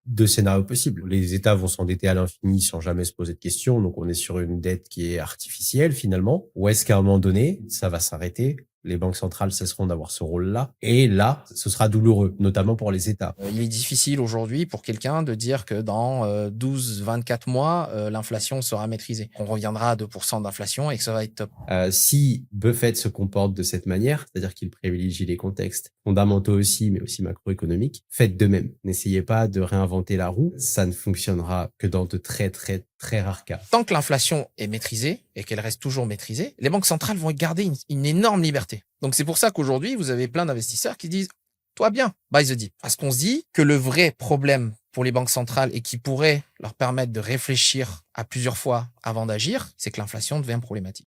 deux scénarios possibles. Les États vont s'endetter à l'infini sans jamais se poser de questions, donc on est sur une dette qui est artificielle finalement. Ou est-ce qu'à un moment donné, ça va s'arrêter, les banques centrales cesseront d'avoir ce rôle-là, et là, ce sera douloureux, notamment pour les États. Il est difficile aujourd'hui pour quelqu'un de dire que dans 12-24 mois, l'inflation sera maîtrisée. On reviendra à 2% d'inflation et que ça va être top. Si Buffett se comporte de cette manière, c'est-à-dire qu'il privilégie les contextes fondamentaux aussi, mais aussi macroéconomiques, faites de même. N'essayez pas de réinventer la roue. Ça ne fonctionnera que dans de très, très, très rares cas. Tant que l'inflation est maîtrisée et qu'elle reste toujours maîtrisée, les banques centrales vont garder une énorme liberté. Donc c'est pour ça qu'aujourd'hui, vous avez plein d'investisseurs qui disent toi bien, buy the dip. Parce qu'on se dit que le vrai problème pour les banques centrales et qui pourrait leur permettre de réfléchir à plusieurs fois avant d'agir, c'est que l'inflation devient problématique.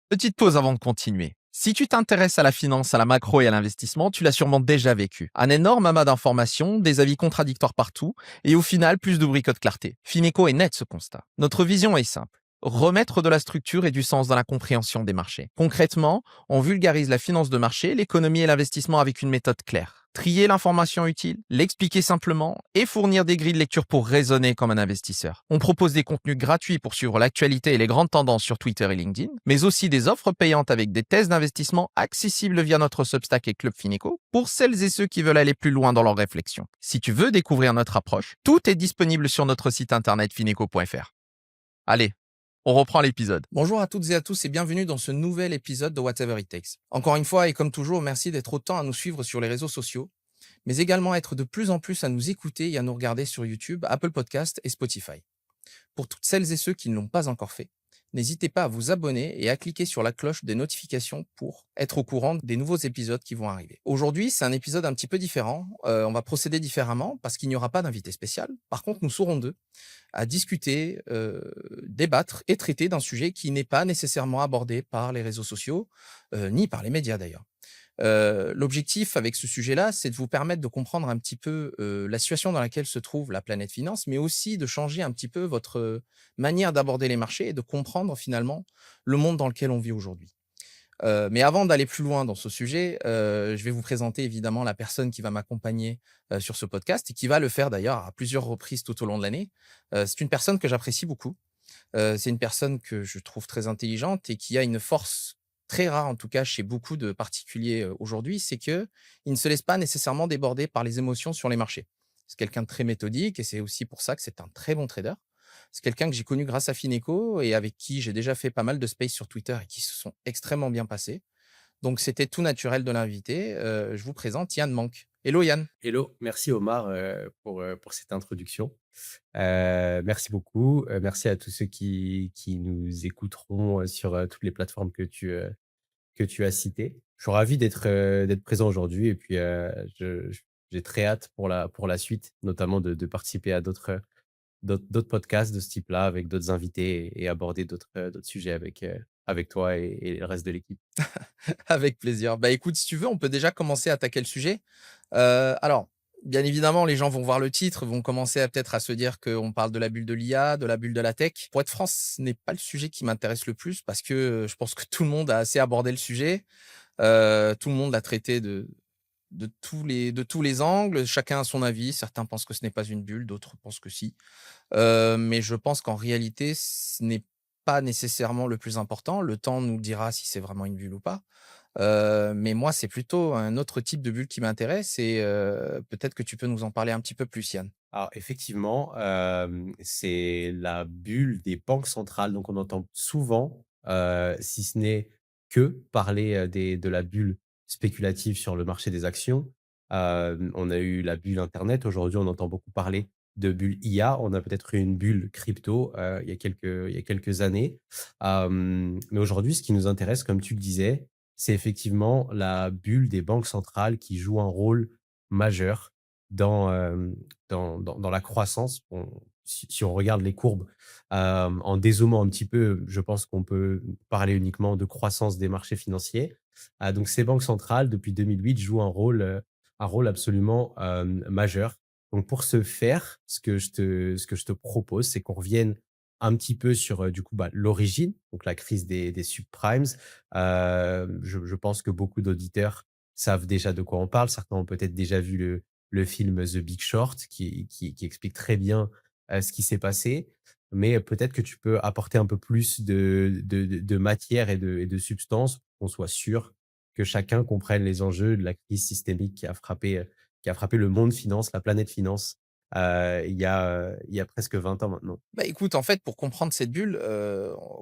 Petite pause avant de continuer. Si tu t'intéresses à la finance, à la macro et à l'investissement, tu l'as sûrement déjà vécu. Un énorme amas d'informations, des avis contradictoires partout, et au final, plus de bruit que de clarté. Fineco est net ce constat. Notre vision est simple. Remettre de la structure et du sens dans la compréhension des marchés. Concrètement, on vulgarise la finance de marché, l'économie et l'investissement avec une méthode claire. Trier l'information utile, l'expliquer simplement et fournir des grilles de lecture pour raisonner comme un investisseur. On propose des contenus gratuits pour suivre l'actualité et les grandes tendances sur Twitter et LinkedIn, mais aussi des offres payantes avec des thèses d'investissement accessibles via notre Substack et Club Fineco pour celles et ceux qui veulent aller plus loin dans leur réflexion. Si tu veux découvrir notre approche, tout est disponible sur notre site internet fineco.fr. Allez, on reprend l'épisode. Bonjour à toutes et à tous et bienvenue dans ce nouvel épisode de Whatever It Takes. Encore une fois et comme toujours, merci d'être autant à nous suivre sur les réseaux sociaux, mais également être de plus en plus à nous écouter et à nous regarder sur YouTube, Apple Podcasts et Spotify. Pour toutes celles et ceux qui ne l'ont pas encore fait, n'hésitez pas à vous abonner et à cliquer sur la cloche des notifications pour être au courant des nouveaux épisodes qui vont arriver. Aujourd'hui, c'est un épisode un petit peu différent. On va procéder différemment parce qu'il n'y aura pas d'invité spécial. Par contre, nous serons deux à discuter, débattre et traiter d'un sujet qui n'est pas nécessairement abordé par les réseaux sociaux, ni par les médias d'ailleurs. L'objectif avec ce sujet-là, c'est de vous permettre de comprendre un petit peu, la situation dans laquelle se trouve la planète finance, mais aussi de changer un petit peu votre, manière d'aborder les marchés et de comprendre finalement le monde dans lequel on vit aujourd'hui. Mais avant d'aller plus loin dans ce sujet, je vais vous présenter évidemment la personne qui va m'accompagner, sur ce podcast et qui va le faire d'ailleurs à plusieurs reprises tout au long de l'année. C'est une personne que j'apprécie beaucoup. C'est une personne que je trouve très intelligente et qui a une force très rare, en tout cas chez beaucoup de particuliers, aujourd'hui, c'est qu'il ne se laisse pas nécessairement déborder par les émotions sur les marchés. C'est quelqu'un de très méthodique et c'est aussi pour ça que c'est un très bon trader. C'est quelqu'un que j'ai connu grâce à Fineco et avec qui j'ai déjà fait pas mal de space sur Twitter et qui se sont extrêmement bien passés. Donc c'était tout naturel de l'inviter. Je vous présente Yann Mank. Hello Yann. Hello, merci Omar pour cette introduction. Merci beaucoup. Merci à tous ceux qui nous écouteront sur toutes les plateformes que tu as citées. Je suis ravi d'être présent aujourd'hui et puis j'ai très hâte pour la suite, notamment de participer à d'autres podcasts de ce type-là avec d'autres invités et aborder d'autres sujets avec toi et le reste de l'équipe. Avec plaisir. Bah, écoute, si tu veux, on peut déjà commencer à attaquer le sujet. Alors, bien évidemment, les gens vont voir le titre, vont commencer à peut-être à se dire qu'on parle de la bulle de l'IA, de la bulle de la tech. Pour être franc, ce n'est pas le sujet qui m'intéresse le plus parce que, je pense que tout le monde a assez abordé le sujet. Tout le monde l'a traité de tous les angles. Chacun a son avis. Certains pensent que ce n'est pas une bulle, d'autres pensent que si. Mais je pense qu'en réalité, ce n'est pas nécessairement le plus important. Le temps nous dira si c'est vraiment une bulle ou pas. Mais moi, c'est plutôt un autre type de bulle qui m'intéresse et peut-être que tu peux nous en parler un petit peu plus, Yann? Alors effectivement, c'est la bulle des banques centrales. Donc on entend souvent, si ce n'est que parler, de la bulle spéculative sur le marché des actions. On a eu la bulle internet. Aujourd'hui, on entend beaucoup parler de bulle IA. On a peut-être eu une bulle crypto, il y a quelques années. Mais aujourd'hui, ce qui nous intéresse, comme tu le disais, c'est effectivement la bulle des banques centrales qui joue un rôle majeur dans, dans la croissance. Si on regarde les courbes, en dézoomant un petit peu, je pense qu'on peut parler uniquement de croissance des marchés financiers. Donc ces banques centrales, depuis 2008, jouent un rôle absolument, majeur. Donc pour ce faire, ce que je te propose, c'est qu'on revienne un petit peu sur, du coup, l'origine, donc la crise des subprimes. Je pense que beaucoup d'auditeurs savent déjà de quoi on parle. Certains ont peut-être déjà vu le film The Big Short qui explique très bien, ce qui s'est passé. Mais peut-être que tu peux apporter un peu plus de matière et de substance pour qu'on soit sûr que chacun comprenne les enjeux de la crise systémique qui a frappé le monde finance, la planète finance, il y a presque 20 ans maintenant. Bah, écoute, en fait, pour comprendre cette bulle,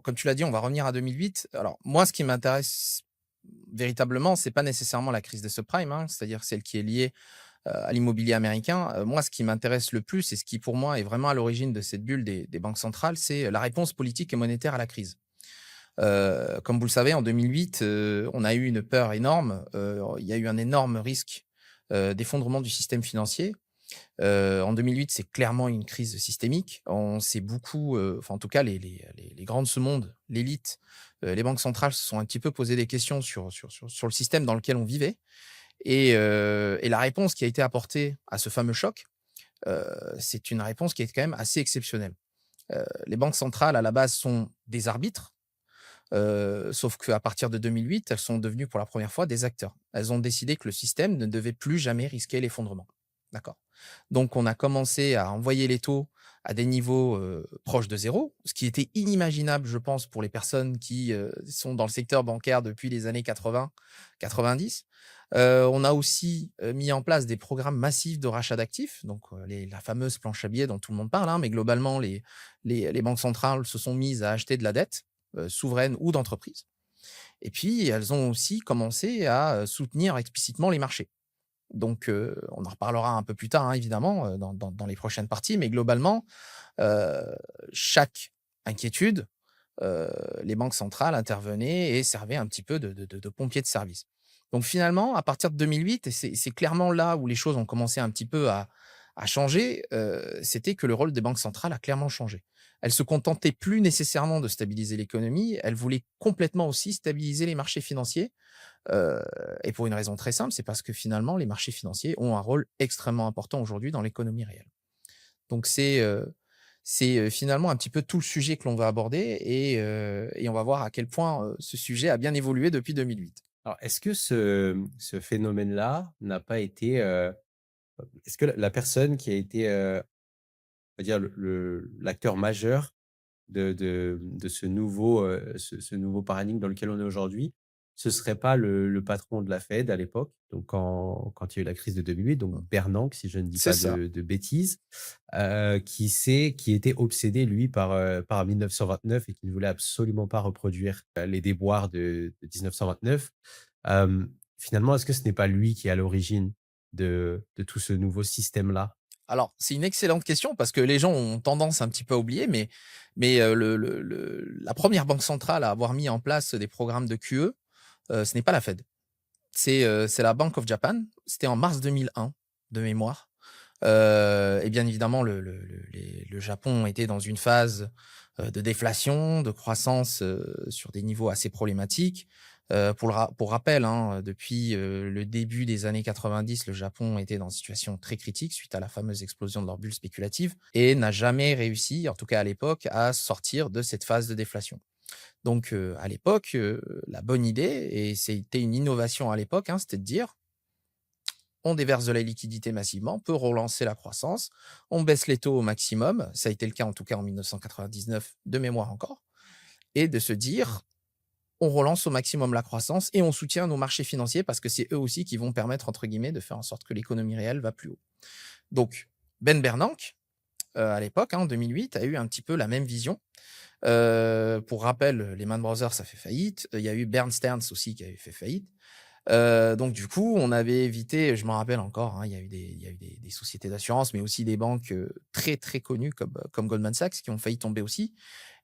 comme tu l'as dit, on va revenir à 2008. Alors moi, ce qui m'intéresse véritablement, c'est pas nécessairement la crise des subprimes, hein, c'est-à-dire celle qui est liée, à l'immobilier américain. Moi, ce qui m'intéresse le plus et ce qui, pour moi, est vraiment à l'origine de cette bulle des banques centrales, c'est la réponse politique et monétaire à la crise. Comme vous le savez, en 2008, on a eu une peur énorme, il y a eu un énorme risque, d'effondrement du système financier. En 2008, c'est clairement une crise systémique. On s'est beaucoup, enfin, en tout cas, les grands de ce monde, l'élite, les banques centrales se sont un petit peu posé des questions sur le système dans lequel on vivait et la réponse qui a été apportée à ce fameux choc, c'est une réponse qui est quand même assez exceptionnelle. Les banques centrales, à la base, sont des arbitres, sauf qu'à partir de 2008, elles sont devenues pour la première fois des acteurs. Elles ont décidé que le système ne devait plus jamais risquer l'effondrement. D'accord. Donc on a commencé à envoyer les taux à des niveaux, proches de zéro, ce qui était inimaginable, je pense, pour les personnes qui, sont dans le secteur bancaire depuis les années 80-90. On a aussi, mis en place des programmes massifs de rachat d'actifs, donc la fameuse planche à billets dont tout le monde parle, hein, mais globalement les banques centrales se sont mises à acheter de la dette, souveraine ou d'entreprise et puis elles ont aussi commencé à, soutenir explicitement les marchés. Donc, on en reparlera un peu plus tard, hein, évidemment, dans les prochaines parties, mais globalement, heu, chaque inquiétude, les banques centrales intervenaient et servaient un petit peu de pompiers de service. Donc finalement, à partir de 2008 et c'est clairement là où les choses ont commencé un petit peu à changer, c'était que le rôle des banques centrales a clairement changé. Elles se contentaient plus nécessairement de stabiliser l'économie, elles voulaient complètement aussi stabiliser les marchés financiers. Heu et pour une raison très simple, c'est parce que finalement les marchés financiers ont un rôle extrêmement important aujourd'hui dans l'économie réelle. Donc c'est finalement un petit peu tout le sujet que l'on va aborder et on va voir à quel point, ce sujet a bien évolué depuis 2008. Alors, est-ce que ce phénomène-là n'a pas été, est-ce que la personne qui a été, on va dire l'acteur majeur de ce nouveau paradigme dans lequel on est aujourd'hui, ce serait pas le patron de la Fed à l'époque, donc quand il y a eu la crise de 2008, donc Bernanke, si je ne dis C'est pas ça. de bêtises, qui était obsédé lui par 1929 et qui ne voulait absolument pas reproduire, les déboires de 1929. Finalement, est-ce que ce n'est pas lui qui est à l'origine de tout ce nouveau système-là? Alors, c'est une excellente question parce que les gens ont tendance un petit peu à oublier, mais la 1re banque centrale à avoir mis en place des programmes de QE, ce n'est pas la Fed. C'est la Bank of Japan. C'était en mars 2001 de mémoire. Et bien évidemment, le Japon était dans une phase, de déflation, de croissance, sur des niveaux assez problématiques. Pour rappel, hein, depuis, le début des années 90, le Japon était dans une situation très critique suite à la fameuse explosion de leur bulle spéculative et n'a jamais réussi, en tout cas à l'époque, à sortir de cette phase de déflation. Donc, à l'époque, la bonne idée et c'était une innovation à l'époque, hein, c'était de dire: on déverse de la liquidité massivement, on peut relancer la croissance, on baisse les taux au maximum, ça a été le cas en tout cas en 1999 de mémoire encore, et de se dire on relance au maximum la croissance et on soutient nos marchés financiers parce que c'est eux aussi qui vont permettre entre guillemets de faire en sorte que l'économie réelle va plus haut. Donc Ben Bernanke, à l'époque, hein, en 2008, a eu un petit peu la même vision. Pour rappel, Lehman Brothers a fait faillite, il y a eu Bear Stearns aussi qui avait fait faillite. Donc du coup, on avait évité, je m'en rappelle encore, hein, il y a eu des sociétés d'assurance, mais aussi des banques, très, très connues comme Goldman Sachs qui ont failli tomber aussi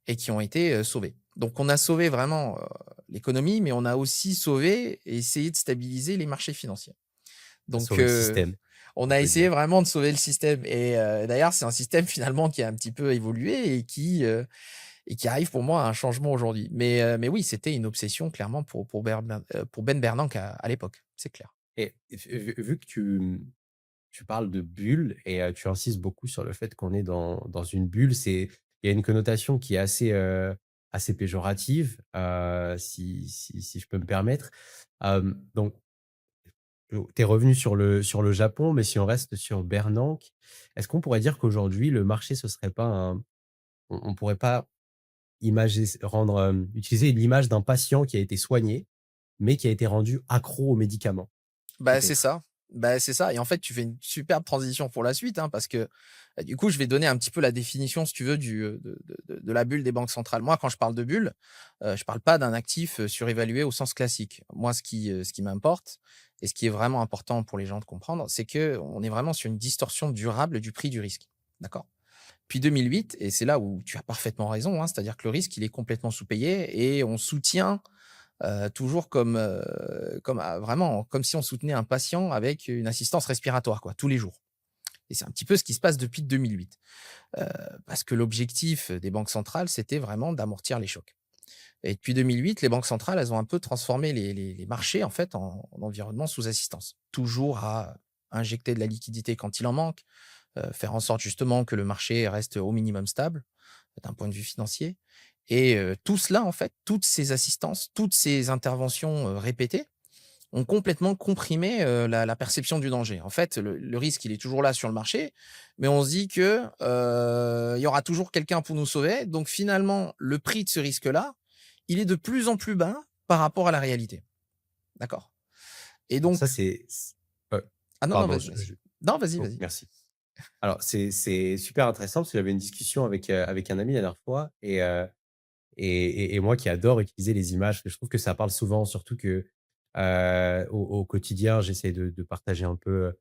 et qui ont été, sauvées. Donc on a sauvé vraiment, l'économie, mais on a aussi sauvé et essayé de stabiliser les marchés financiers. À Donc sauver le système, on on a peut essayé dire. vraiment de sauver le système et d'ailleurs, c'est un système finalement qui a un petit peu évolué et qui arrive pour moi à un changement aujourd'hui. Mais oui, c'était une obsession clairement pour Ben Bernanke à l'époque, c'est clair. Et vu que tu parles de bulle et tu insistes beaucoup sur le fait qu'on est dans une bulle, il y a une connotation qui est assez péjorative, si je peux me permettre. Donc tu es revenu sur le Japon, mais si on reste sur Bernanke, est-ce qu'on pourrait dire qu'aujourd'hui, le marché, ce serait pas un on pourrait pas utiliser l'image d'un patient qui a été soigné, mais qui a été rendu accro aux médicaments, Bah, c'est peut-être? ça. Bah, c'est ça et en fait, tu fais une superbe transition pour la suite, hein, parce que, du coup, je vais donner un petit peu la définition, si tu veux, de la bulle des banques centrales. Moi, quand je parle de bulle, je parle pas d'un actif, surévalué au sens classique. Moi, ce qui m'importe et ce qui est vraiment important pour les gens de comprendre, c'est que on est vraiment sur une distorsion durable du prix du risque. D'accord? Puis 2008 et c'est là où tu as parfaitement raison, hein, c'est-à-dire que le risque, il est complètement sous-payé et on soutient toujours vraiment comme si on soutenait un patient avec une assistance respiratoire quoi, tous les jours et c'est un petit peu ce qui se passe depuis 2008. Heu, Parce que l'objectif des banques centrales, c'était vraiment d'amortir les chocs et depuis 2008, les banques centrales, elles ont un peu transformé les marchés en fait en environnement sous assistance. Toujours à injecter de la liquidité quand il en manque, faire en sorte justement que le marché reste au minimum stable d'un point de vue financier et tout cela en fait, toutes ces assistances, toutes ces interventions, répétées ont complètement comprimé, la perception du danger. En fait, le risque, il est toujours là sur le marché, mais on se dit que, il y aura toujours quelqu'un pour nous sauver. Donc finalement, le prix de ce risque-là, il est de plus en plus bas par rapport à la réalité. D'accord? Et Alors ça, donc ah non, non, pardon, vas-y, vas-y. Non, vas-y, oh, vas-y. merci. Alors c'est super intéressant parce que j'avais une discussion avec un ami la dernière fois et moi qui adore utiliser les images, parce que je trouve que ça parle souvent, surtout que, au quotidien, j'essaie de partager un peu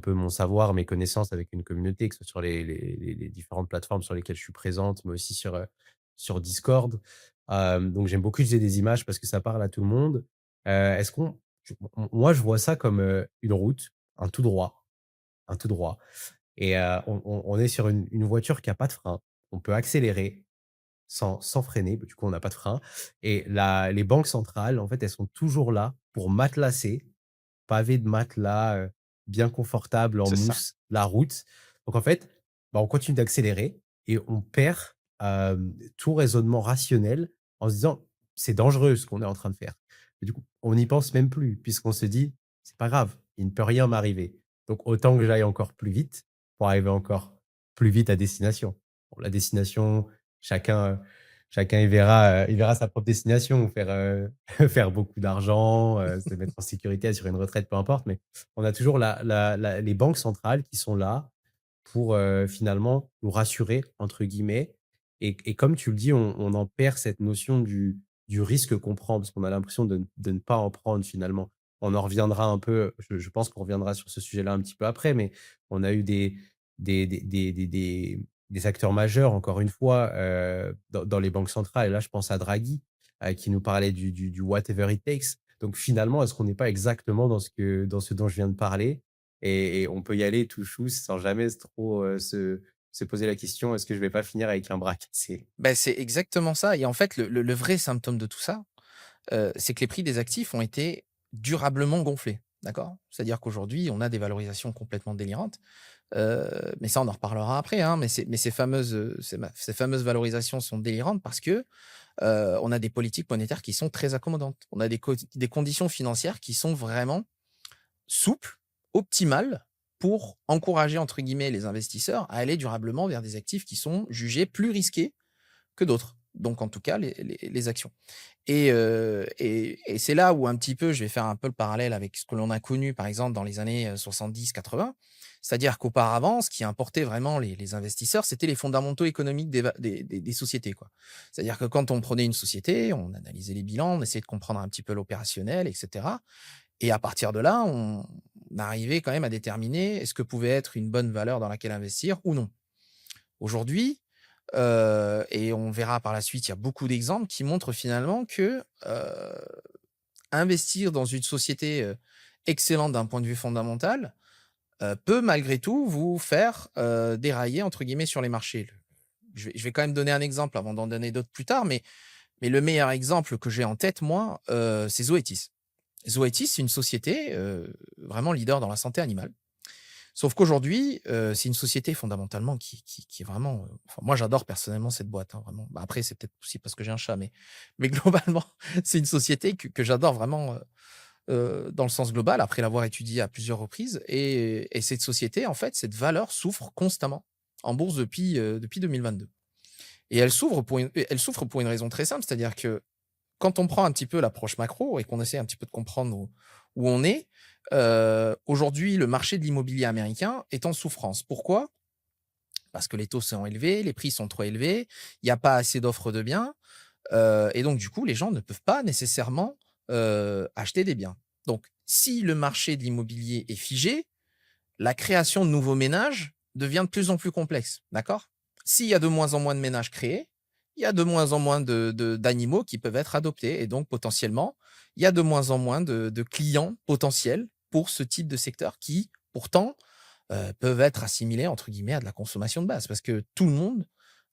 mon savoir, mes connaissances avec une communauté, que ce soit sur les différentes plateformes sur lesquelles je suis présente, mais aussi sur Discord. Donc j'aime beaucoup utiliser des images parce que ça parle à tout le monde. Est-ce qu'on je moi, je vois ça comme, une route, un tout droit, un tout droit et on est sur une voiture qui a pas de frein. On peut accélérer sans freiner, bah, du coup, on n'a pas de frein et les banques centrales, en fait, elles sont toujours là pour matelasser, pavé de matelas, bien confortable en C'est ça. mousse, la route. Donc en fait, bah, on continue d'accélérer et on perd, tout raisonnement rationnel en se disant: «C'est dangereux ce qu'on est en train de faire». Et du coup, on n'y pense même plus puisqu'on se dit: «C'est pas grave, il ne peut rien m'arriver. Donc autant que j'aille encore plus vite pour arriver encore plus vite à destination». Bon, la destination, chacun, il verra sa propre destination, faire beaucoup d'argent, se mettre en sécurité, sur une retraite, peu importe, mais on a toujours les banques centrales qui sont là pour, finalement «nous rassurer» entre guillemets et comme tu le dis, on en perd cette notion du risque qu'on prend parce qu'on a l'impression de ne pas en prendre finalement. On en reviendra un peu, je pense qu'on reviendra sur ce sujet-là un petit peu après, mais on a eu des acteurs majeurs encore une fois, dans les banques centrales et là je pense à Draghi, qui nous parlait du whatever it takes. Donc finalement, est-ce qu'on n'est pas exactement dans ce dont je viens de parler? Et on peut y aller tout chou sans jamais trop, se poser la question: «Est-ce que je vais pas finir avec un bras cassé?» Ben c'est exactement ça et en fait, le vrai symptôme de tout ça, c'est que les prix des actifs ont été durablement gonflés, d'accord? C'est-à-dire qu'aujourd'hui, on a des valorisations complètement délirantes, mais ça, on en reparlera après, hein, mais ces fameuses valorisations sont délirantes parce que, on a des politiques monétaires qui sont très accommodantes. On a des conditions financières qui sont vraiment souples, optimales pour «encourager» entre guillemets les investisseurs à aller durablement vers des actifs qui sont jugés plus risqués que d'autres. Donc en tout cas les actions. Et c'est là où un petit peu, je vais faire un peu le parallèle avec ce que l'on a connu, par exemple, dans les années, 70-80. C'est-à-dire qu'auparavant, ce qui importait vraiment les investisseurs, c'était les fondamentaux économiques des sociétés, quoi. C'est-à-dire que quand on prenait une société, on analysait les bilans, on essayait de comprendre un petit peu l'opérationnel et cetera et à partir de là, on arrivait quand même à déterminer est-ce que pouvait être une bonne valeur dans laquelle investir ou non. Aujourd'hui, et on verra par la suite, il y a beaucoup d'exemples qui montrent finalement que, investir dans une société, excellente d'un point de vue fondamental, peut malgré tout vous faire, «dérailler» entre guillemets sur les marchés. Je vais quand même donner un exemple avant d'en donner d'autres plus tard, mais le meilleur exemple que j'ai en tête moi, c'est Zoetis. Zoetis, c'est une société, vraiment leader dans la santé animale. Sauf qu'aujourd'hui, c'est une société fondamentalement qui est vraiment, enfin moi j'adore personnellement cette boîte, hein, vraiment. Bah, après c'est peut-être aussi parce que j'ai un chat, mais globalement, c'est une société que j'adore vraiment, dans le sens global, après l'avoir étudié à plusieurs reprises et cette société, en fait, cette valeur souffre constamment en bourse depuis 2022 et elle souffre pour une raison très simple, c'est-à-dire que quand on prend un petit peu l'approche macro et qu'on essaie un petit peu de comprendre où on est, aujourd'hui, le marché de l'immobilier américain est en souffrance. Pourquoi? Parce que les taux sont élevés, les prix sont trop élevés, il y a pas assez d'offres de biens, et donc du coup, les gens ne peuvent pas nécessairement, acheter des biens. Donc si le marché de l'immobilier est figé, la création de nouveaux ménages devient de plus en plus complexe, d'accord? S'il y a de moins en moins de ménages créés, il y a de moins en moins d'animaux qui peuvent être adoptés et donc potentiellement, il y a de moins en moins de clients potentiels pour ce type de secteur qui, pourtant, peuvent être assimilés entre guillemets «à de la consommation de base» parce que tout le monde,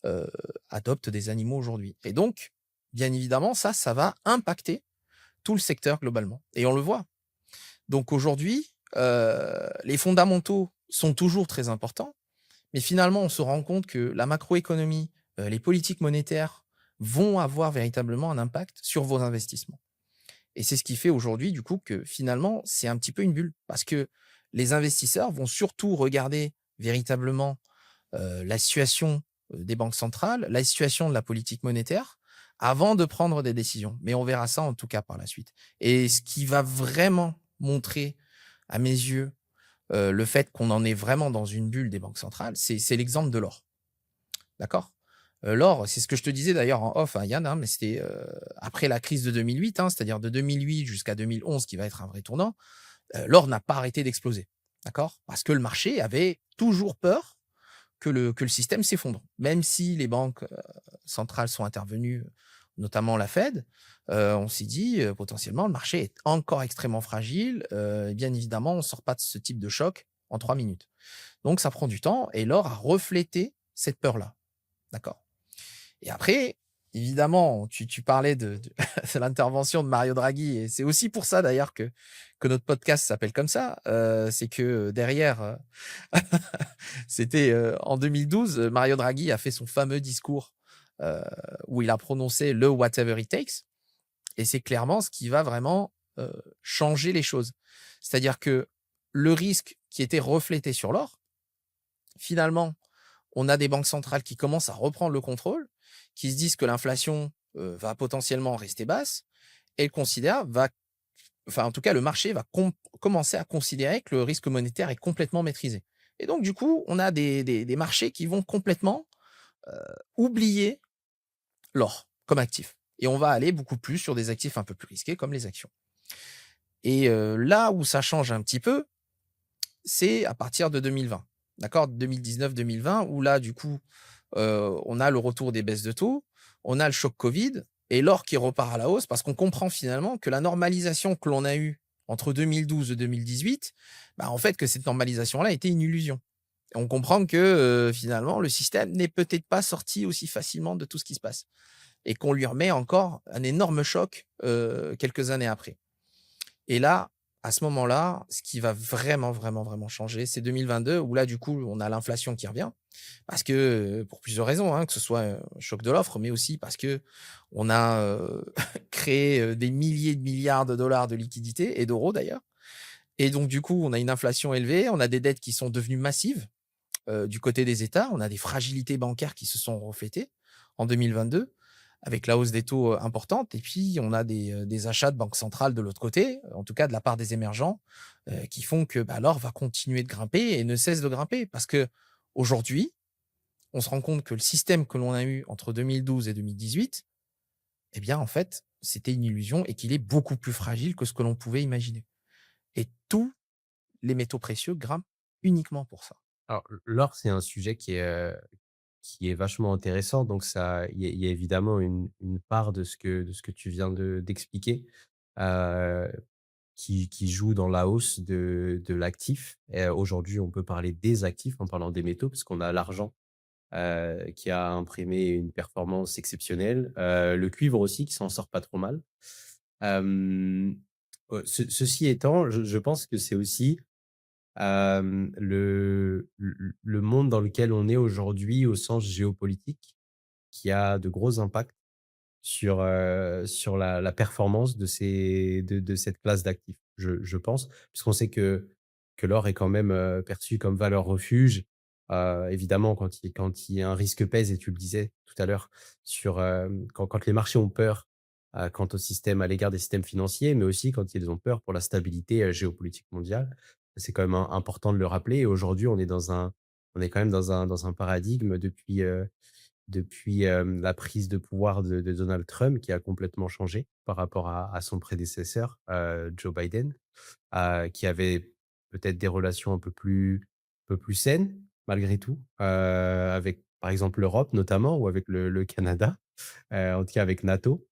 heu, adopte des animaux aujourd'hui et donc, bien évidemment, ça va impacter tout le secteur globalement et on le voit. Donc aujourd'hui, les fondamentaux sont toujours très importants, mais finalement, on se rend compte que la macroéconomie, les politiques monétaires vont avoir véritablement un impact sur vos investissements. Et c'est ce qui fait aujourd'hui, du coup, que finalement, c'est un petit peu une bulle. Parce que les investisseurs vont surtout regarder véritablement la situation des banques centrales, la situation de la politique monétaire, avant de prendre des décisions. Mais on verra ça en tout cas par la suite. Et ce qui va vraiment montrer, à mes yeux, le fait qu'on en est vraiment dans une bulle des banques centrales, c'est l'exemple de l'or. D'accord? L'or, c'est ce que je te disais d'ailleurs en off à Yann, hein, mais c'était, après la crise de 2008, hein, c'est-à-dire de 2008 jusqu'à 2011 qui va être un vrai tournant, l'or n'a pas arrêté d'exploser. D'accord? Parce que le marché avait toujours peur que le système s'effondre. Même si les banques, centrales sont intervenues, notamment la Fed, on s'est dit, potentiellement le marché est encore extrêmement fragile, et bien évidemment, on ne sort pas de ce type de choc en 3 minutes. Donc ça prend du temps et l'or a reflété cette peur-là. D'accord? Et après, évidemment, tu parlais de de l'intervention de Mario Draghi et c'est aussi pour ça d'ailleurs que notre podcast s'appelle comme ça. C'est que, derrière, c'était, en 2012, Mario Draghi a fait son fameux discours, heu, où il a prononcé le «whatever it takes» et c'est clairement ce qui va vraiment, changer les choses. C'est-à-dire que le risque qui était reflété sur l'or, finalement, on a des banques centrales qui commencent à reprendre le contrôle, qui se disent que l'inflation, va potentiellement rester basse et enfin, en tout cas, le marché va commencer à considérer que le risque monétaire est complètement maîtrisé. Et donc, du coup, on a des marchés qui vont complètement oublier l'or comme actif. Et on va aller beaucoup plus sur des actifs un peu plus risqués comme les actions. Et là où ça change un petit peu, c'est à partir de 2020. D'accord? 2019-2020 où là, du coup, on a le retour des baisses de taux, on a le choc Covid et l'or qui repart à la hausse parce qu'on comprend finalement que la normalisation que l'on a eue entre 2012 et 2018, bah, en fait, que cette normalisation-là était une illusion. Et on comprend que, finalement, le système n'est peut-être pas sorti aussi facilement de tout ce qui se passe et qu'on lui remet encore un énorme choc, quelques années après. Et là, à ce moment-là, ce qui va vraiment, vraiment, vraiment changer, c'est 2022 où là, du coup, on a l'inflation qui revient. Parce que, pour plusieurs raisons, hein, que ce soit, choc de l'offre, mais aussi parce qu'on a, créé, des milliers de milliards de dollars de liquidités et d'euros d'ailleurs. Et donc du coup, on a une inflation élevée, on a des dettes qui sont devenues massives, du côté des États, on a des fragilités bancaires qui se sont reflétées en 2022 avec la hausse des taux, importante et puis on a des achats de banques centrales de l'autre côté, en tout cas de la part des émergents, qui font que, bah, l'or va continuer de grimper et ne cesse de grimper. Parce qu'aujourd'hui, on se rend compte que le système que l'on a eu entre 2012 et 2018, eh bien, en fait, c'était une illusion et qu'il est beaucoup plus fragile que ce que l'on pouvait imaginer. Et tous les métaux précieux grimpent uniquement pour ça. Alors, l'or, c'est un sujet qui est vachement intéressant, donc ça il y a évidemment une part de ce que tu viens d'expliquer, heu, qui joue dans la hausse de l'actif et aujourd'hui, on peut parler des actifs en parlant des métaux, parce qu'on a l'argent, qui a imprimé une performance exceptionnelle, le cuivre aussi qui s'en sort pas trop mal. Hem, ceci étant, je pense que c'est aussi le monde dans lequel on est aujourd'hui au sens géopolitique qui a de gros impacts. sur la performance de cette classe d'actifs, je pense. Puisqu'on sait que l'or est quand même, perçu comme valeur refuge. Évidemment, quand il y a un risque pèse et tu le disais tout à l'heure quand les marchés ont peur, quant au système à l'égard des systèmes financiers, mais aussi quand ils ont peur pour la stabilité, géopolitique mondiale. C'est quand même important de le rappeler et aujourd'hui, on est quand même dans un paradigme depuis la prise de pouvoir de Donald Trump qui a complètement changé par rapport à son prédécesseur, Joe Biden, qui avait peut-être des relations un peu plus saines malgré tout, avec par exemple l'Europe notamment ou avec le Canada, en tout cas avec NATO,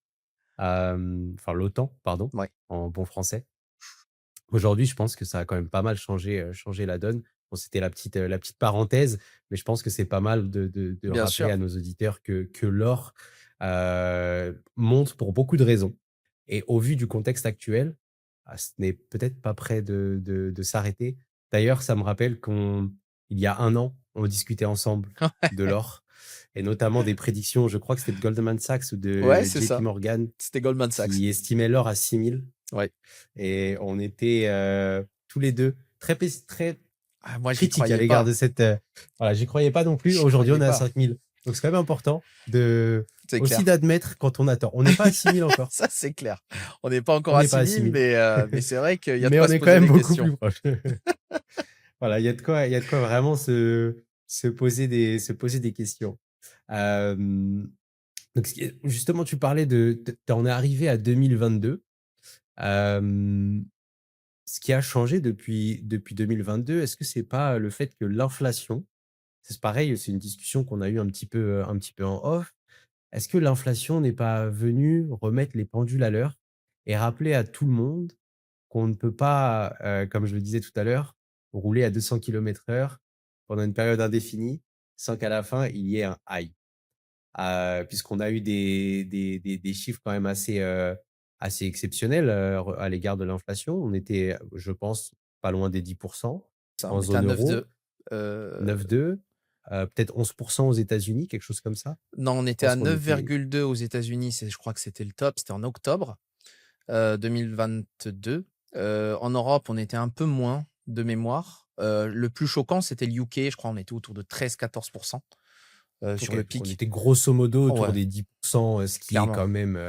enfin l'OTAN pardon, Ouais, en bon français. Aujourd'hui, je pense que ça a quand même pas mal changé la donne. Bon, c'était la petite parenthèse, mais je pense que c'est pas mal de bien rappeler sûr. à nos auditeurs que l'or, monte pour beaucoup de raisons et au vu du contexte actuel, ce n'est peut-être pas prêt de s'arrêter. D'ailleurs, ça me rappelle qu'il y a 1 an, on discutait ensemble de l'or et notamment des prédictions, je crois que c'était de Goldman Sachs ou Ouais, de c'est JP ça. Morgan C'était Goldman Sachs. qui estimait l'or à 6 000. Ouais. Et on était, tous les 2 très Ah, moi, j'y critiques à croyais l'égard pas. de voilà, j'y croyais pas non plus. J'y Aujourd'hui, on croyais est à pas. 5 000. Donc c'est quand même important de C'est aussi clair. d'admettre quand on a tort. On n'est pas à 6 000 encore. Ça, c'est clair. On n'est pas On encore à n'est pas à 6 000, 6 000, mais c'est vrai qu'il y a de mais quoi on se est quand poser même des beaucoup questions. plus proche. Voilà, il y a de quoi vraiment se poser des questions. Hem, donc justement, tu parlais tu en es arrivé à 2022. Hem Ce qui a changé depuis 2022, est-ce que c'est pas le fait que l'inflation c'est pareil, c'est une discussion qu'on a eue un petit peu en off. Est-ce que l'inflation n'est pas venue remettre les pendules à l'heure et rappeler à tout le monde qu'on ne peut pas, comme je le disais tout à l'heure, rouler à 200 km/h pendant une période indéfinie sans qu'à la fin il y ait un «aïe»? Puisqu'on a eu des chiffres quand même assez exceptionnels, à l'égard de l'inflation. On était, je pense, pas loin des 10 Ça, on en était à zone 9,2. euro, Heu, 9,2, peut-être 11 aux États-Unis, quelque chose comme ça? non, on Je était à pense qu'on était 9,2 aux États-Unis, je crois que c'était le top, c'était en octobre, 2022. En Europe, on était un peu moins de mémoire. Le plus choquant, c'était le UK, je crois on était autour de 13-14 OK, sur le donc on pic. était grosso modo Oh autour ouais, des 10 ce qui est clairement. quand même,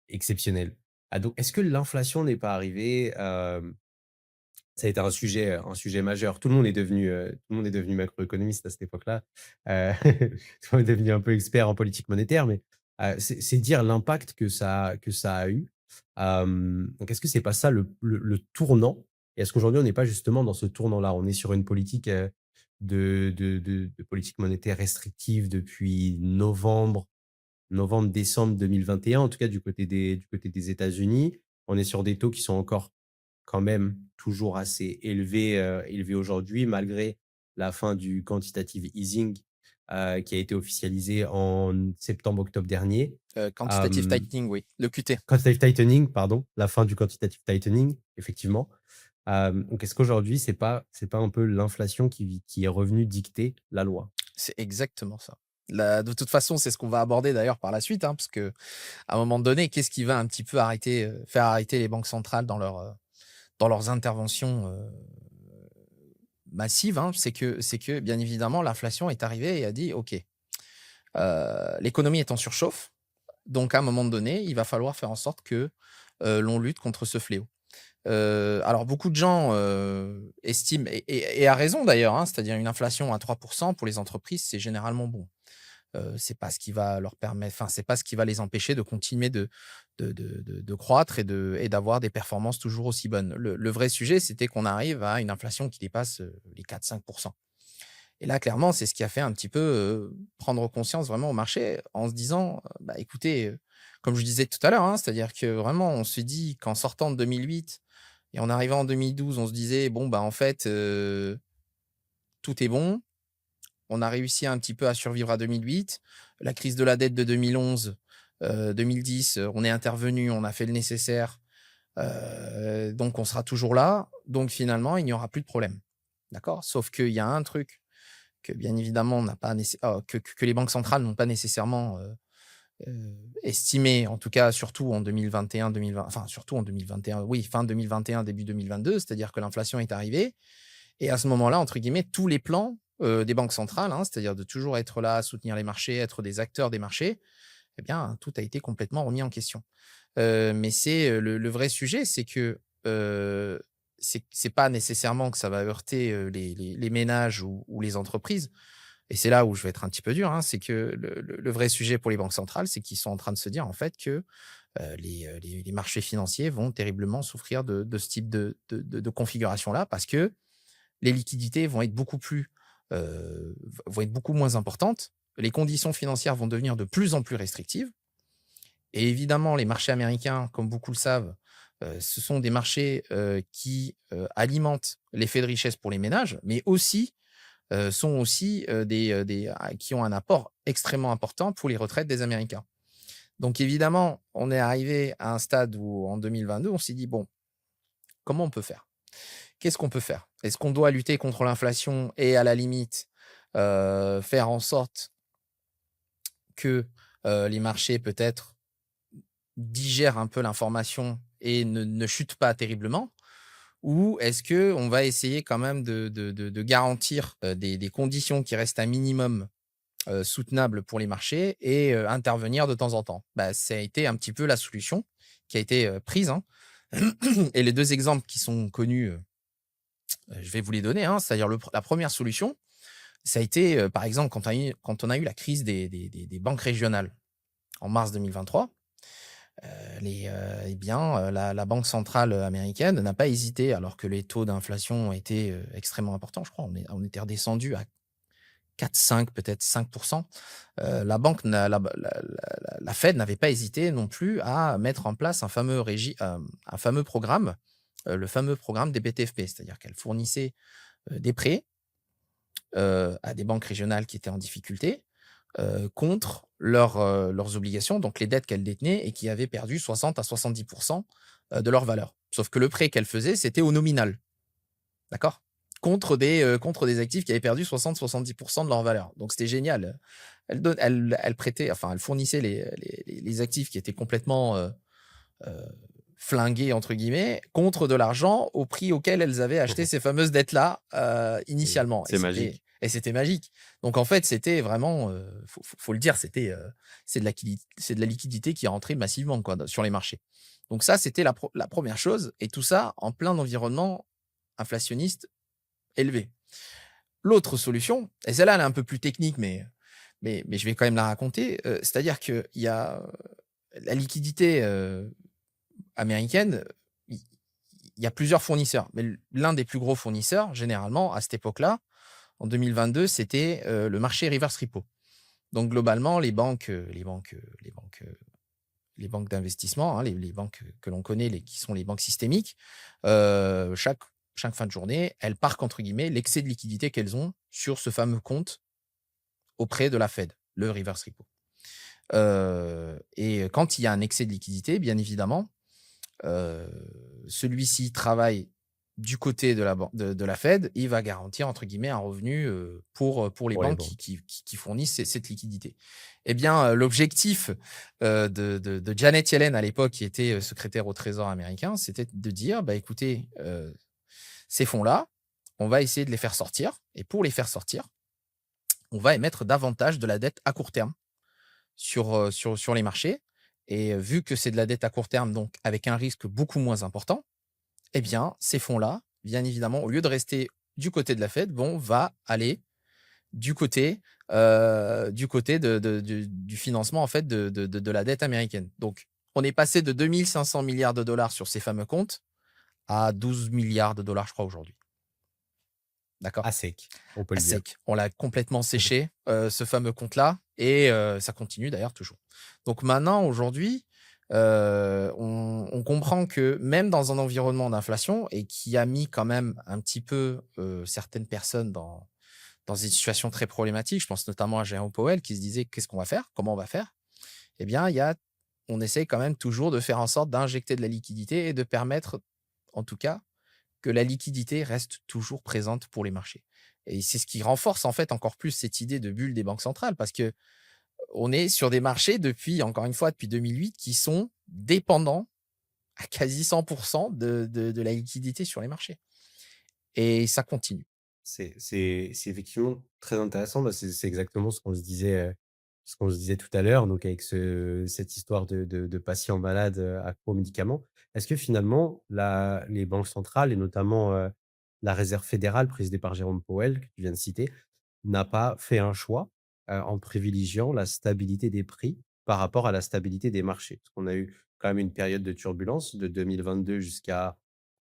exceptionnel. Ah donc est-ce que l'inflation n'est pas arrivée, ça a été un sujet majeur. Tout le monde est devenu macroéconomiste à cette époque-là. Tout le monde est devenu un peu expert en politique monétaire, mais c'est dire l'impact que ça a eu. Donc est-ce que c'est pas ça le tournant? Et est-ce qu'aujourd'hui on n'est pas justement dans ce tournant-là? On est sur une politique, de politique monétaire restrictive depuis novembre-décembre 2021, en tout cas du côté des États-Unis. On est sur des taux qui sont encore quand même toujours assez élevés aujourd'hui malgré la fin du quantitative easing, qui a été officialisé en septembre-octobre dernier. Quantitative Hem, tightening, oui, le QT. Quantitative tightening, pardon, la fin du quantitative tightening, effectivement. Donc est-ce qu'aujourd'hui c'est pas un peu l'inflation qui est revenue dicter la loi? C'est exactement ça. De toute façon, c'est ce qu'on va aborder d'ailleurs par la suite, hein, parce qu'à un moment donné, qu'est-ce qui va un petit peu faire arrêter les banques centrales dans leurs interventions, massives, hein? C'est que bien évidemment l'inflation est arrivée et a dit: «OK, l'économie est en surchauffe, donc à un moment donné, il va falloir faire en sorte que, l'on lutte contre ce fléau». Alors beaucoup de gens, estiment et à raison d'ailleurs, hein, c'est-à-dire une inflation à 3 pour les entreprises, c'est généralement bon. C'est pas ce qui va leur permettre, enfin, c'est pas ce qui va les empêcher de continuer de croître et d'avoir des performances toujours aussi bonnes. Le vrai sujet, c'était qu'on arrive à une inflation qui dépasse, les 4-5. Et là, clairement, c'est ce qui a fait un petit peu, prendre conscience vraiment au marché en se disant: «Bah, écoutez», comme je disais tout à l'heure, hein, c'est-à-dire que vraiment on se dit qu'en sortant de 2008 et en arrivant en 2012, on se disait: «Bon, bah, en fait, tout est bon». On a réussi un petit peu à survivre à 2008. La crise de la dette de 2011, 2010, on est intervenu, on a fait le nécessaire, donc on sera toujours là. Donc finalement, il n'y aura plus de problème. D'accord? Sauf qu'il y a un truc que bien évidemment on n'a pas nécess que les banques centrales n'ont pas nécessairement, estimé, en tout cas surtout en 2021-2020, enfin surtout en 2021, oui, fin 2021, début 2022, c'est-à-dire que l'inflation est arrivée et à ce moment-là, entre guillemets, tous les plans, des banques centrales, hein, c'est-à-dire de toujours être là à soutenir les marchés, être des acteurs des marchés, eh bien, tout a été complètement remis en question. Mais c'est, le vrai sujet, c'est que, c'est pas nécessairement que ça va heurter, les ménages ou les entreprises et c'est là où je vais être un petit peu dur, hein, c'est que le vrai sujet pour les banques centrales, c'est qu'ils sont en train de se dire, en fait, que, les marchés financiers vont terriblement souffrir de ce type de configuration-là parce que les liquidités vont être beaucoup plus, vont être beaucoup moins importantes. Les conditions financières vont devenir de plus en plus restrictives et évidemment, les marchés américains, comme beaucoup le savent, ce sont des marchés, qui, alimentent l'effet de richesse pour les ménages, mais aussi, sont aussi, qui ont un apport extrêmement important pour les retraites des Américains. Donc évidemment, on est arrivé à un stade où en 2022, on s'est dit: «Bon, comment on peut faire? Qu'est-ce qu'on peut faire? Est-ce qu'on doit lutter contre l'inflation et à la limite, faire en sorte que, les marchés peut-être digèrent un peu l'information et ne chutent pas terriblement? Ou est-ce que on va essayer quand même de garantir, des conditions qui restent un minimum, soutenables pour les marchés et intervenir de temps en temps?» Bah, ça a été un petit peu la solution qui a été, prise, hein. Et les 2 exemples qui sont connus, je vais vous les donner, hein. C'est-à-dire la première solution, ça a été, par exemple, quand on a eu la crise des banques régionales en mars 2023. Eh bien, la banque centrale, américaine n'a pas hésité, alors que les taux d'inflation étaient, extrêmement importants, je crois, on était redescendu à 4-5, peut-être 5. La banque n'a la Fed n'avait pas hésité non plus à mettre en place un fameux programme, le fameux programme des BTFP. C'est-à-dire qu'elle fournissait, des prêts, à des banques régionales qui étaient en difficulté, contre leurs obligations, donc les dettes qu'elles détenaient et qui avaient perdu 60 à 70 de leur valeur. Sauf que le prêt qu'elles faisaient, c'était au nominal, d'accord? Contre des actifs qui avaient perdu 60-70 de leur valeur. Donc c'était génial. Elle prêtait, enfin, elle fournissait les actifs qui étaient complètement, heu, «flingués» entre guillemets, contre de l'argent au prix auquel elles avaient acheté ces fameuses dettes-là, initialement C'est magique. et c'était magique. Donc en fait, c'était vraiment, faut le dire, c'est de la liquidité qui est rentrée massivement quoi, sur les marchés. Donc ça, c'était la 1re chose et tout ça en plein environnement inflationniste élevé. L'autre solution et celle-là, elle est un peu plus technique, mais je vais quand même la raconter, c'est-à-dire qu'il y a, la liquidité, américaine, il il y a plusieurs fournisseurs, mais l'un des plus gros fournisseurs, généralement, à cette époque-là, en 2022, c'était, le marché reverse repo. Donc globalement, les banques d'investissement, hein, les banques que l'on connaît, qui sont les banques systémiques, chaque fin de journée, elles «parquent» entre guillemets l'excès de liquidité qu'elles ont sur ce fameux compte auprès de la Fed, le reverse repo. Et quand il y a un excès de liquidité, bien évidemment, heu, celui-ci travaille du côté de la Fed, il va garantir entre guillemets «un revenu», pour les Pour les banques banques. qui fournissent cette liquidité. Eh bien, l'objectif, de Janet Yellen à l'époque, qui était, secrétaire au Trésor américain, c'était de dire: «Bah, écoutez, ces fonds-là, on va essayer de les faire sortir et pour les faire sortir, on va émettre davantage de la dette à court terme sur les marchés et vu que c'est de la dette à court terme, donc avec un risque beaucoup moins important, eh bien, ces fonds-là, bien évidemment, au lieu de rester du côté de la Fed, va aller du côté du financement, en fait, de la dette américaine. Donc, on est passé de 2 500 000 000 $ sur ces fameux comptes à 12 milliards $ je crois, aujourd'hui. D'accord? À sec, on peut À le dire. sec. On l'a complètement séché, ce fameux compte-là et ça continue d'ailleurs toujours. Donc maintenant, aujourd'hui, on comprend que même dans un environnement d'inflation et qui a mis quand même un petit peu, certaines personnes dans une situation très problématique, je pense notamment à Jérôme Powell qui se disait: «Qu'est-ce qu'on va faire? Comment on va faire?» Eh bien, on essaye quand même toujours de faire en sorte d'injecter de la liquidité et de permettre, en tout cas, que la liquidité reste toujours présente pour les marchés et c'est ce qui renforce, en fait, encore plus cette idée de bulle des banques centrales parce que on est sur des marchés encore une fois, depuis 2008 qui sont dépendants à quasi 100 de la liquidité sur les marchés et ça continue. C'est effectivement très intéressant. Bah, c'est exactement ce qu'on se disait tout à l'heure, donc avec cette histoire de patients malades, accro aux médicaments. Est-ce que finalement les banques centrales et notamment, la réserve fédérale présidée par Jérôme Powell que tu viens de citer, n'a pas fait un choix, en privilégiant la stabilité des prix par rapport à la stabilité des marchés? Parce qu'on a eu quand même une période de turbulence de 2022 jusqu'à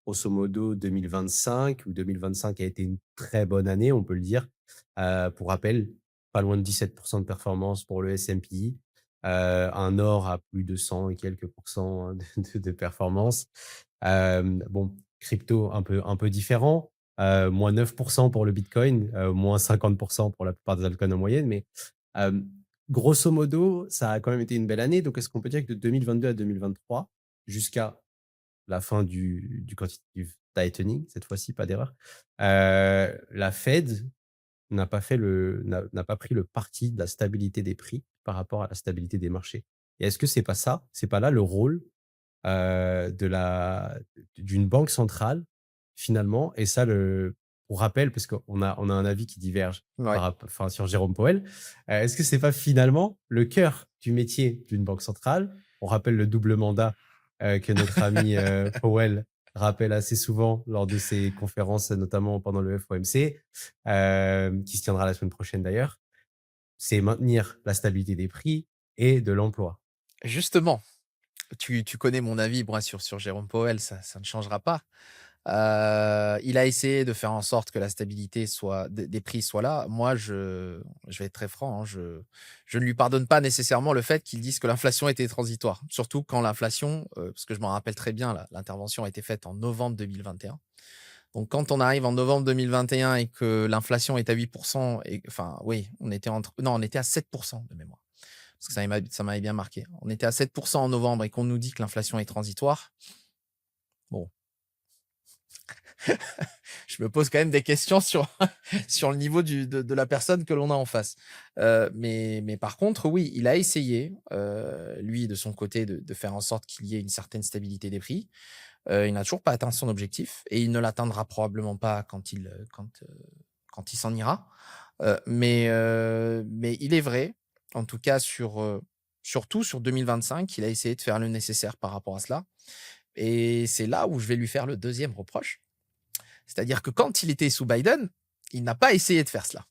grosso modo 2025, où 2025 a été une très bonne année, on peut le dire. Pour rappel, pas loin de 17 de performance pour le S&P, un or à plus de 100 et quelques pourcents de performance. Bon, crypto un peu différent, moins 9 pour le bitcoin, moins 50 pour la plupart des altcoins en moyenne, mais hem, grosso modo, ça a quand même été une belle année. Donc est-ce qu'on peut dire que de 2022 à 2023, jusqu'à la fin du quantitative tightening, cette fois-ci, pas d'erreur, la Fed n'a pas pris le parti de la stabilité des prix par rapport à la stabilité des marchés? Et est-ce que c'est pas là le rôle de la d'une banque centrale, finalement? Et ça, pour rappel, parce qu'on a un avis qui diverge Ouais. enfin, sur Jérôme Powell, est-ce que c'est pas finalement le cœur du métier d'une banque centrale? On rappelle le double mandat, que notre ami, Powell rappelle assez souvent lors de ses conférences, notamment pendant le FOMC, qui se tiendra la semaine prochaine d'ailleurs. C'est maintenir la stabilité des prix et de l'emploi. Justement, tu connais mon avis, moi, sur Jérôme Powell, ça ne changera pas. Il a essayé de faire en sorte que la stabilité soit des prix soit là. Moi, je vais être très franc, hein, je ne lui pardonne pas nécessairement le fait qu'il dise que l'inflation était transitoire. Surtout quand l'inflation, parce que je m'en rappelle très bien, l'intervention a été faite en novembre 2021. Donc quand on arrive en novembre 2021 et que l'inflation est à 8 et enfin oui, on était à 7 de mémoire. Parce que ça m'avait bien marqué. On était à 7 en novembre et qu'on nous dit que l'inflation est transitoire. Bon, je me pose quand même des questions sur sur le niveau de la personne que l'on a en face. Mais par contre, oui, il a essayé, lui, de son côté, de faire en sorte qu'il y ait une certaine stabilité des prix. Il n'a toujours pas atteint son objectif et il ne l'atteindra probablement pas quand il s'en ira. Mais il est vrai, en tout cas surtout sur 2025, il a essayé de faire le nécessaire par rapport à cela et c'est là où je vais lui faire le deuxième reproche. C'est-à-dire que quand il était sous Biden, il n'a pas essayé de faire cela.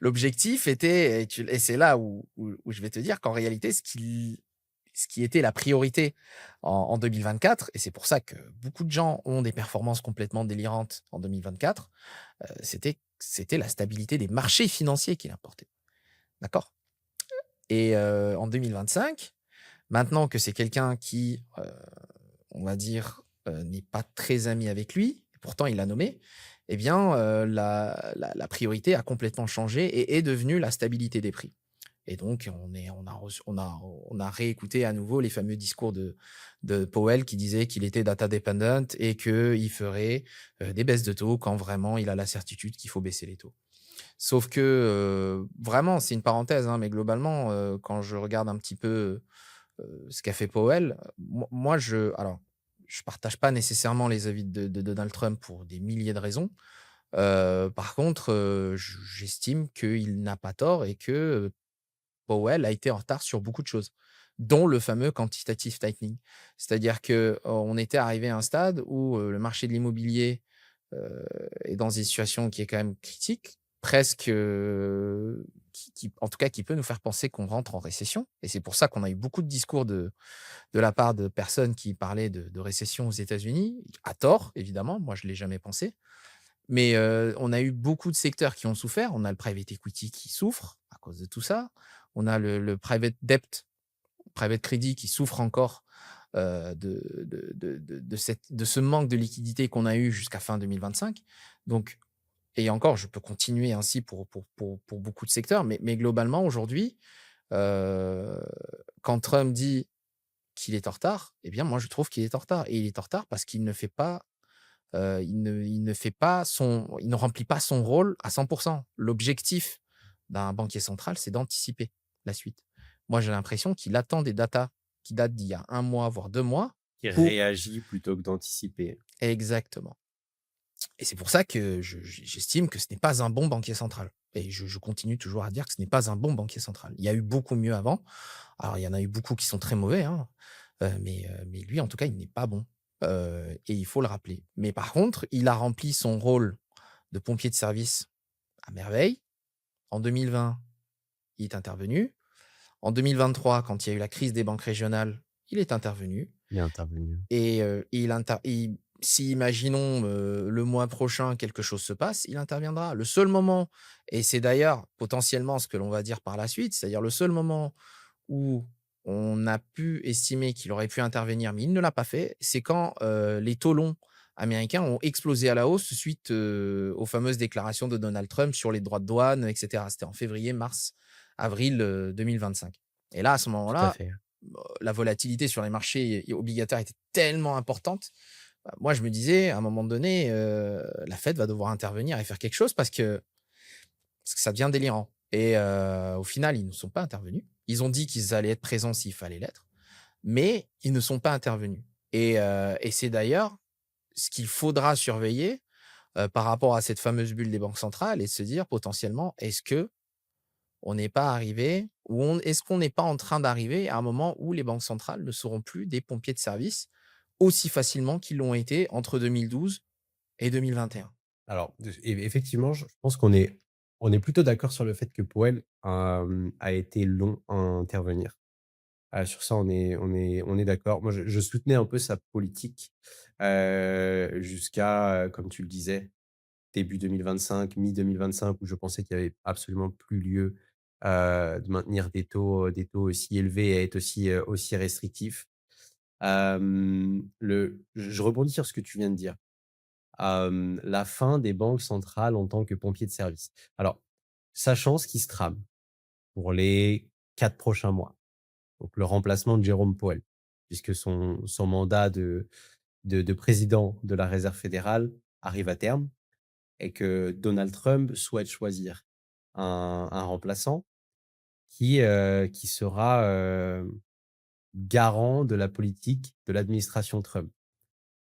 L'objectif était et c'est là où je vais te dire qu'en réalité, ce qui était la priorité en 2024 et c'est pour ça que beaucoup de gens ont des performances complètement délirantes en 2024, c'était la stabilité des marchés financiers qui l'importait. D'accord? Et en 2025, maintenant que c'est quelqu'un qui, on va dire, n'est pas très ami avec lui, pourtant il l'a nommé, eh bien, la priorité a complètement changé et est devenue la stabilité des prix. Et donc on a réécouté à nouveau les fameux discours de Powell qui disait qu'il était data dependent et qu'il ferait, des baisses de taux quand vraiment il a la certitude qu'il faut baisser les taux. Sauf que, vraiment, c'est une parenthèse, hein, mais globalement, quand je regarde un petit peu, ce qu'a fait Powell, moi je partage pas nécessairement les avis de Donald Trump pour des milliers de raisons. Par contre, j'estime qu'il n'a pas tort et que, Powell a été en retard sur beaucoup de choses, dont le fameux quantitative tightening. C'est-à-dire que, on était arrivé à un stade où, le marché de l'immobilier, est dans une situation qui est quand même critique, presque, qui en tout cas, qui peut nous faire penser qu'on rentre en récession et c'est pour ça qu'on a eu beaucoup de discours de la part de personnes qui parlaient de récession aux États-Unis, à tort évidemment, moi je ne l'ai jamais pensé. Mais, on a eu beaucoup de secteurs qui ont souffert. On a le private equity qui souffre à cause de tout ça. On a le private credit qui souffre encore, de ce manque de liquidité qu'on a eu jusqu'à fin 2025. Donc et encore, je peux continuer ainsi pour beaucoup de secteurs, mais globalement aujourd'hui, heu, quand Trump dit qu'il est en retard, eh bien moi je trouve qu'il est en retard et il est en retard parce qu'il ne fait pas il ne remplit pas son rôle à 100. L'objectif d'un banquier central, c'est d'anticiper la suite. Moi, j'ai l'impression qu'il attend des datas qui datent d'il y a 1 mois, voire 2 mois Qui pour réagit plutôt que d'anticiper. exactement. Et c'est pour ça que j'estime que ce n'est pas un bon banquier central. Et je continue toujours à dire que ce n'est pas un bon banquier central. Il y a eu beaucoup mieux avant. Alors, il y en a eu beaucoup qui sont très mauvais, hein, mais lui, en tout cas, il n'est pas bon. Et il faut le rappeler. Mais par contre, il a rempli son rôle de pompier de service à merveille. En 2020, il est intervenu. En 2023, quand il y a eu la crise des banques régionales, il est intervenu. Il est intervenu. Et si, imaginons, le mois prochain, quelque chose se passe, il interviendra. Le seul moment, et c'est d'ailleurs potentiellement ce que l'on va dire par la suite, c'est-à-dire le seul moment où on a pu estimer qu'il aurait pu intervenir, mais il ne l'a pas fait, c'est quand les taux longs américains ont explosé à la hausse suite aux fameuses déclarations de Donald Trump sur les droits de douane, etc. C'était en février, mars, avril 2025. Et là, à ce Tout à moment-là, fait. la volatilité sur les marchés obligataires était tellement importante. Moi, je me disais, à un moment donné, la Fed va devoir intervenir et faire quelque chose parce que ça devient délirant. Et au final, ils ne sont pas intervenus. Ils ont dit qu'ils allaient être présents s'il fallait l'être, mais ils ne sont pas intervenus. Et c'est d'ailleurs ce qu'il faudra surveiller par rapport à cette fameuse bulle des banques centrales et se dire potentiellement, est-ce que on n'est pas arrivé ou est-ce qu'on n'est pas en train d'arriver à un moment où les banques centrales ne seront plus des pompiers de service aussi facilement qu'ils l'ont été entre 2012 et 2021? Alors, effectivement, je pense qu'on est plutôt d'accord sur le fait que Powell a été long à intervenir. Sur ça, on est d'accord. Moi, je soutenais un peu sa politique jusqu'à, comme tu le disais, début 2025, mi-2025, où je pensais qu'il y avait absolument plus lieu de maintenir des taux aussi élevés et être aussi restrictifs. Je rebondis sur ce que tu viens de dire. La fin des banques centrales en tant que pompiers de service. Alors, sachant ce qui se trame pour les 4 prochains mois, donc le remplacement de Jérôme Powell, puisque son mandat de président de la Réserve fédérale arrive à terme et que Donald Trump souhaite choisir un remplaçant qui sera, garant de la politique de l'administration Trump.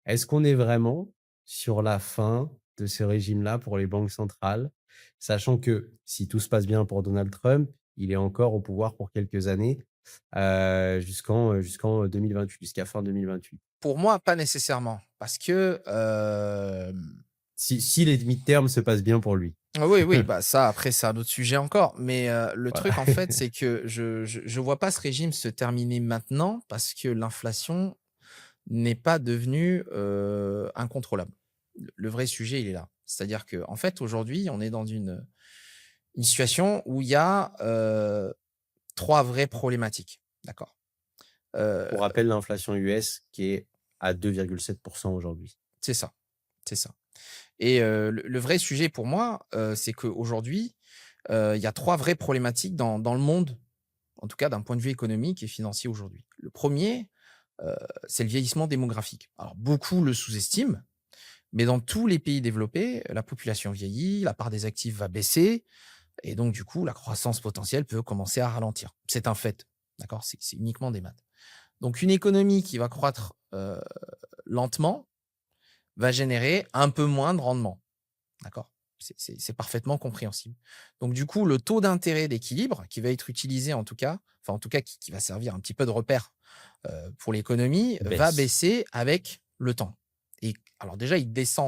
Est-ce qu'on est vraiment sur la fin de ce régime-là pour les banques centrales? Sachant que si tout se passe bien pour Donald Trump, il est encore au pouvoir pour quelques années, jusqu'en 2028, jusqu'à fin 2028. Pour moi, pas nécessairement, parce que Si les midterms se passent bien pour lui. oui, oui, bah ça, après, c'est un autre sujet encore. Mais le Voilà. truc, en fait, c'est que je vois pas ce régime se terminer maintenant parce que l'inflation n'est pas devenue incontrôlable. Le vrai sujet, il est là. C'est-à-dire que, en fait, aujourd'hui, on est dans une situation où il y a 3 vraies problématiques. D'accord. Heu, Pour rappel, l'inflation US qui est à 2,7% aujourd'hui. c'est ça, c'est ça. Et le vrai sujet pour moi, c'est qu'aujourd'hui, il y a 3 vraies problématiques dans le monde, en tout cas d'un point de vue économique et financier aujourd'hui. Le premier, er c'est le vieillissement démographique. Alors beaucoup le sous-estiment, mais dans tous les pays développés, la population vieillit, la part des actifs va baisser et donc du coup, la croissance potentielle peut commencer à ralentir. C'est un fait, d'accord? C'est uniquement des maths. Donc une économie qui va croître, lentement va générer un peu moins de rendement. D'accord? C'est parfaitement compréhensible. Donc du coup, le taux d'intérêt d'équilibre qui va être utilisé en tout cas, enfin en tout cas qui va servir un petit peu de repère, pour l'économie, va Baisse. baisser avec le temps. Et alors déjà, il baisse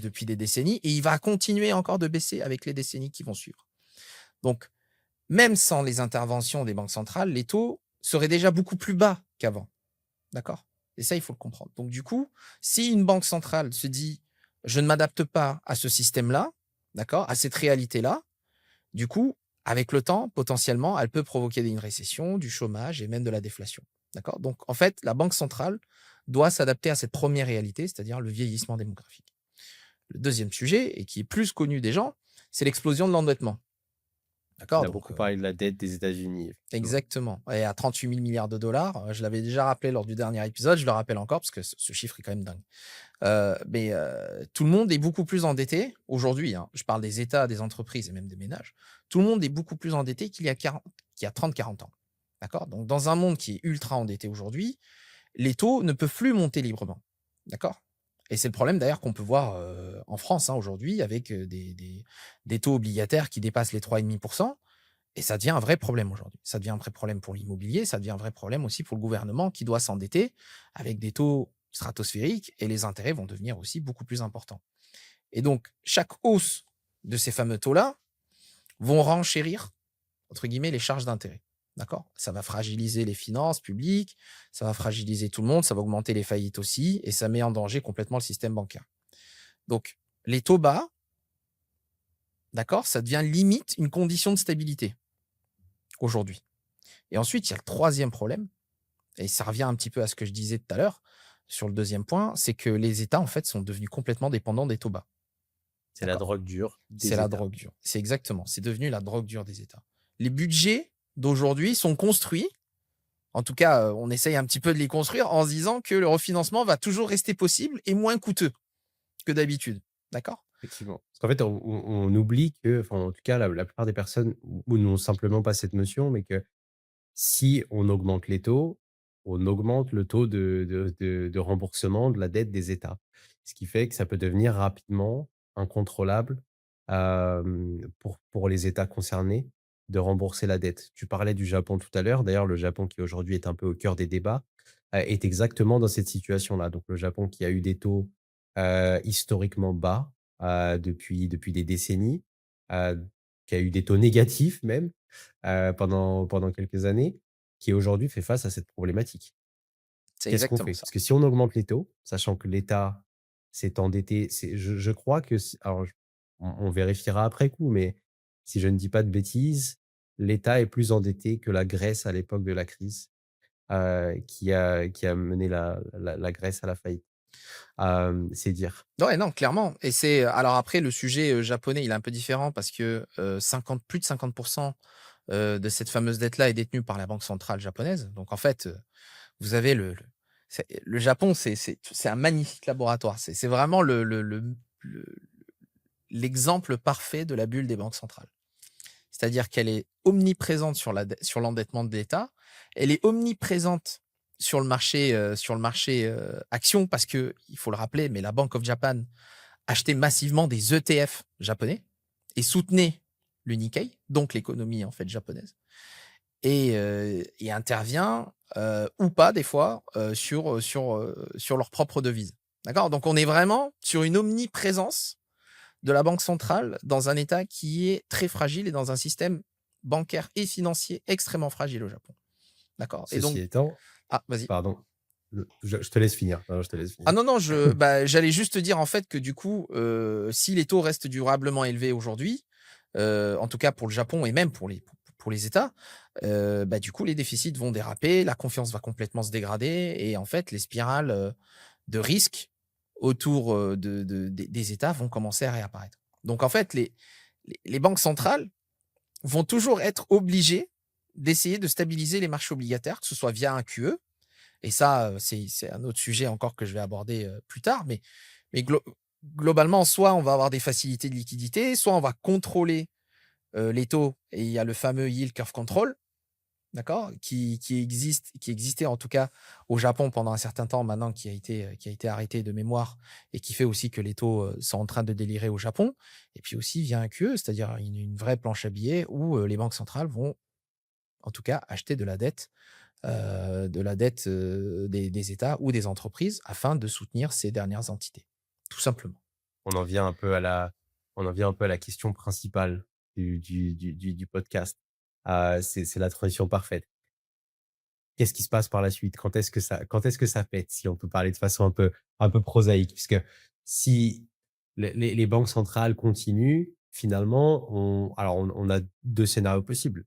depuis des décennies et il va continuer encore de baisser avec les décennies qui vont suivre. Donc même sans les interventions des banques centrales, les taux seraient déjà beaucoup plus bas qu'avant. D'accord? Et ça, il faut le comprendre. Donc du coup, si une banque centrale se dit: «Je ne m'adapte pas à ce système-là», d'accord? À cette réalité-là, du coup, avec le temps, potentiellement, elle peut provoquer une récession, du chômage et même de la déflation. D'accord? Donc en fait, la banque centrale doit s'adapter à cette première réalité, c'est-à-dire le vieillissement démographique. Le deuxième sujet, et qui est plus connu des gens, c'est l'explosion de l'endettement. D'accord? On a Donc, beaucoup parlé de la dette des États-Unis, effectivement. exactement, et à 38 000 milliards de dollars, je l'avais déjà rappelé lors du dernier épisode, je le rappelle encore parce que ce chiffre est quand même dingue. Tout le monde est beaucoup plus endetté aujourd'hui, hein, je parle des États, des entreprises et même des ménages. Tout le monde est beaucoup plus endetté qu'il y a 30-40 ans. D'accord? Donc dans un monde qui est ultra endetté aujourd'hui, les taux ne peuvent plus monter librement. D'accord? Et c'est le problème d'ailleurs qu'on peut voir, en France, hein, aujourd'hui avec, des taux obligataires qui dépassent les 3,5%. Et ça devient un vrai problème aujourd'hui. Ça devient un vrai problème pour l'immobilier, ça devient un vrai problème aussi pour le gouvernement qui doit s'endetter avec des taux stratosphériques et les intérêts vont devenir aussi beaucoup plus importants. Et donc, chaque hausse de ces fameux taux-là vont renchérir, entre guillemets, les charges d'intérêt. D'accord? Ça va fragiliser les finances publiques, ça va fragiliser tout le monde, ça va augmenter les faillites aussi et ça met en danger complètement le système bancaire. Donc, les taux bas, d'accord, ça devient limite une condition de stabilité aujourd'hui. Et ensuite, il y a le troisième problème, et ça revient un petit peu à ce que je disais tout à l'heure sur le deuxième point, c'est que les États, en fait, sont devenus complètement dépendants des taux bas. C'est la D'accord? drogue dure C'est des la États. drogue dure. C'est exactement, c'est devenu la drogue dure des États. Les budgets d'aujourd'hui sont construits, en tout cas, on essaye un petit peu de les construire en se disant que le refinancement va toujours rester possible et moins coûteux que d'habitude. D'accord? Effectivement. Parce qu'en fait, on oublie que, enfin, en tout cas, la plupart des personnes ou n'ont simplement pas cette notion, mais que si on augmente les taux, on augmente le taux de remboursement de la dette des États. Ce qui fait que ça peut devenir rapidement incontrôlable, pour les États concernés de rembourser la dette. Tu parlais du Japon tout à l'heure. D'ailleurs, le Japon qui aujourd'hui est un peu au cœur des débats, est exactement dans cette situation-là. Donc le Japon qui a eu des taux, historiquement bas, depuis des décennies, qui a eu des taux négatifs même, pendant quelques années, qui aujourd'hui fait face à cette problématique. C'est Qu'est-ce qu'on exactement fait? ça. Parce que si on augmente les taux, sachant que l'État s'est endetté, je crois que s alors j on vérifiera après coup, mais si je ne dis pas de bêtises, l'État est plus endetté que la Grèce à l'époque de la crise, qui a mené la Grèce à la faillite. C'est dire. Ouais, non, clairement et c'est alors après le sujet, japonais, il est un peu différent parce que, 50 plus de 50 de cette fameuse dette-là est détenue par la banque centrale japonaise. Donc en fait, vous avez le Japon, c'est un magnifique laboratoire. C'est vraiment le l'exemple parfait de la bulle des banques centrales. C'est-à-dire qu'elle est omniprésente sur l'endettement de l'État. Elle est omniprésente sur le marché, actions parce que il faut le rappeler, mais la Bank of Japan achetait massivement des ETF japonais et soutenait le Nikkei, donc l'économie en fait japonaise et intervient, ou pas des fois, sur leur propre devise. D'accord? Donc on est vraiment sur une omniprésence de la banque centrale dans un État qui est très fragile et dans un système bancaire et financier extrêmement fragile au Japon. D'accord? Et Ceci donc étant, ah, vas-y. pardon, je te laisse finir. Non, je te laisse Ah finir. non, non, j'allais juste te dire en fait que du coup, si les taux restent durablement élevés aujourd'hui, en tout cas pour le Japon et même pour les États, du coup les déficits vont déraper, la confiance va complètement se dégrader et en fait les spirales, de risque autour, des États vont commencer à réapparaître. Donc en fait les banques centrales vont toujours être obligées d'essayer de stabiliser les marchés obligataires, que ce soit via un QE et ça, c'est un autre sujet encore que je vais aborder, plus tard, mais globalement, soit on va avoir des facilités de liquidité, soit on va contrôler, les taux et il y a le fameux yield curve control, d'accord? Qui existait en tout cas au Japon pendant un certain temps maintenant qui a été arrêté de mémoire et qui fait aussi que les taux, sont en train de délirer au Japon et puis aussi via un QE, c'est-à-dire une vraie planche à billets où, les banques centrales vont en tout cas acheter de la dette, des États ou des entreprises afin de soutenir ces dernières entités, tout simplement. On en vient un peu à la on en vient un peu à la question principale du podcast. C'est la transition parfaite. Qu'est-ce qui se passe par la suite? Quand est-ce que ça pète? Si on peut parler de façon un peu prosaïque, puisque si les banques centrales continuent, finalement, on a 2 scénarios possibles.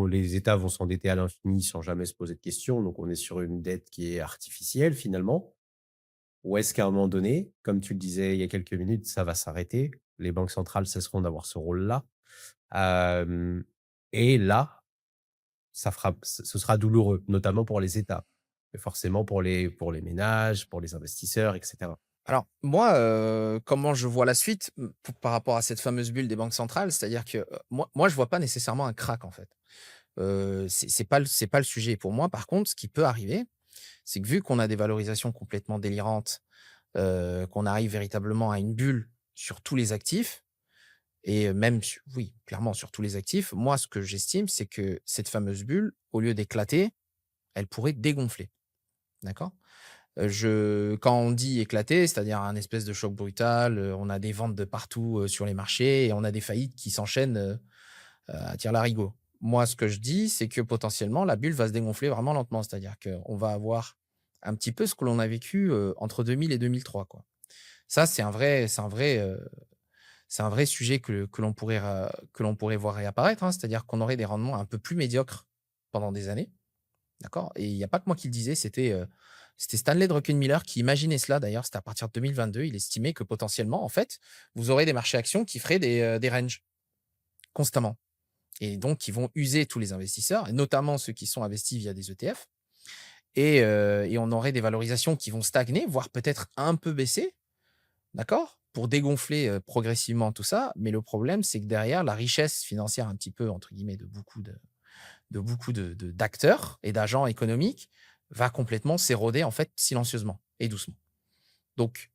Les États vont s'endetter à l'infini sans jamais se poser de questions, donc on est sur une dette qui est artificielle finalement. Ou est-ce qu'à un moment donné, comme tu le disais il y a quelques minutes, ça va s'arrêter? Les banques centrales cesseront d'avoir ce rôle-là. et là, ce sera douloureux, notamment pour les États, mais forcément pour les ménages, pour les investisseurs, et cetera. Alors moi, comment je vois la suite, par rapport à cette fameuse bulle des banques centrales? C'est-à-dire que, moi je vois pas nécessairement un crack en fait. C'est pas le sujet pour moi. Par contre, ce qui peut arriver, c'est que vu qu'on a des valorisations complètement délirantes, qu'on arrive véritablement à une bulle sur tous les actifs et même su oui, clairement sur tous les actifs. Moi, ce que j'estime, c'est que cette fameuse bulle, au lieu d'éclater, elle pourrait dégonfler, d'accord? Je Quand on dit éclater, c'est-à-dire un espèce de choc brutal, on a des ventes de partout, sur les marchés et on a des faillites qui s'enchaînent, à tire-larigot. Moi, ce que je dis, c'est que potentiellement la bulle va se dégonfler vraiment lentement. C'est-à-dire qu'on va avoir un petit peu ce que l'on a vécu, entre 2000 et 2003, quoi. Ça, c'est un vrai sujet que l'on pourrait voir réapparaître, hein. C'est-à-dire qu'on aurait des rendements un peu plus médiocres pendant des années, d'accord? Et il y a pas que moi qui le disais, c'était Stanley Druckenmiller qui imaginait cela d'ailleurs, c'était à partir de 2022. Il estimait que potentiellement, en fait, vous aurez des marchés actions qui feraient des ranges constamment et donc qui vont user tous les investisseurs et notamment ceux qui sont investis via des ETF et on aurait des valorisations qui vont stagner, voire peut-être un peu baisser. D'accord? Pour dégonfler, progressivement tout ça, mais le problème, c'est que derrière, la richesse financière un petit peu, entre guillemets, de d'acteurs et d'agents économiques va complètement s'éroder, en fait, silencieusement et doucement. Donc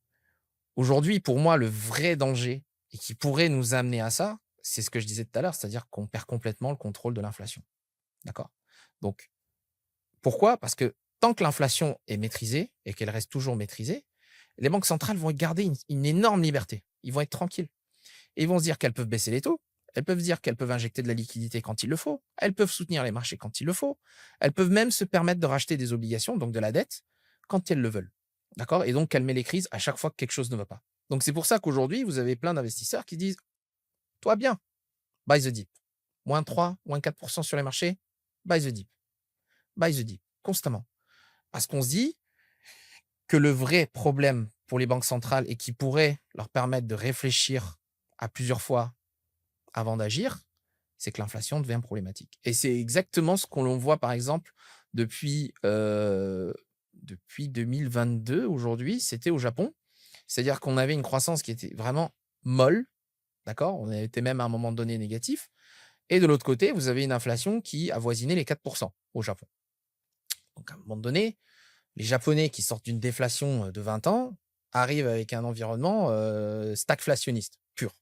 aujourd'hui, pour moi, le vrai danger et qui pourrait nous amener à ça, c'est ce que je disais tout à l'heure, c'est-à-dire qu'on perd complètement le contrôle de l'inflation. D'accord? Donc pourquoi? Parce que tant que l'inflation est maîtrisée et qu'elle reste toujours maîtrisée, les banques centrales vont garder une énorme liberté. Ils vont être tranquilles et ils vont se dire qu'elles peuvent baisser les taux. Elles peuvent dire qu'elles peuvent injecter de la liquidité quand il le faut. Elles peuvent soutenir les marchés quand il le faut. Elles peuvent même se permettre de racheter des obligations, donc de la dette, quand elles le veulent. D'accord? Et donc calmer les crises à chaque fois que quelque chose ne va pas. Donc c'est pour ça qu'aujourd'hui, vous avez plein d'investisseurs qui disent: toi bien, buy the dip. Moins 3, moins 4% sur les marchés, buy the dip, buy the dip, constamment. Parce qu'on se dit que le vrai problème pour les banques centrales et qui pourrait leur permettre de réfléchir à plusieurs fois avant d'agir, c'est que l'inflation devient problématique. Et c'est exactement ce qu'on l'on voit, par exemple, depuis, depuis 2022, aujourd'hui, c'était au Japon. C'est-à-dire qu'on avait une croissance qui était vraiment molle, d'accord? On était même à un moment donné négatif. Et de l'autre côté, vous avez une inflation qui avoisinait les 4% au Japon. Donc à un moment donné, les Japonais qui sortent d'une déflation, de 20 ans arrivent avec un environnement, stagflationniste pur.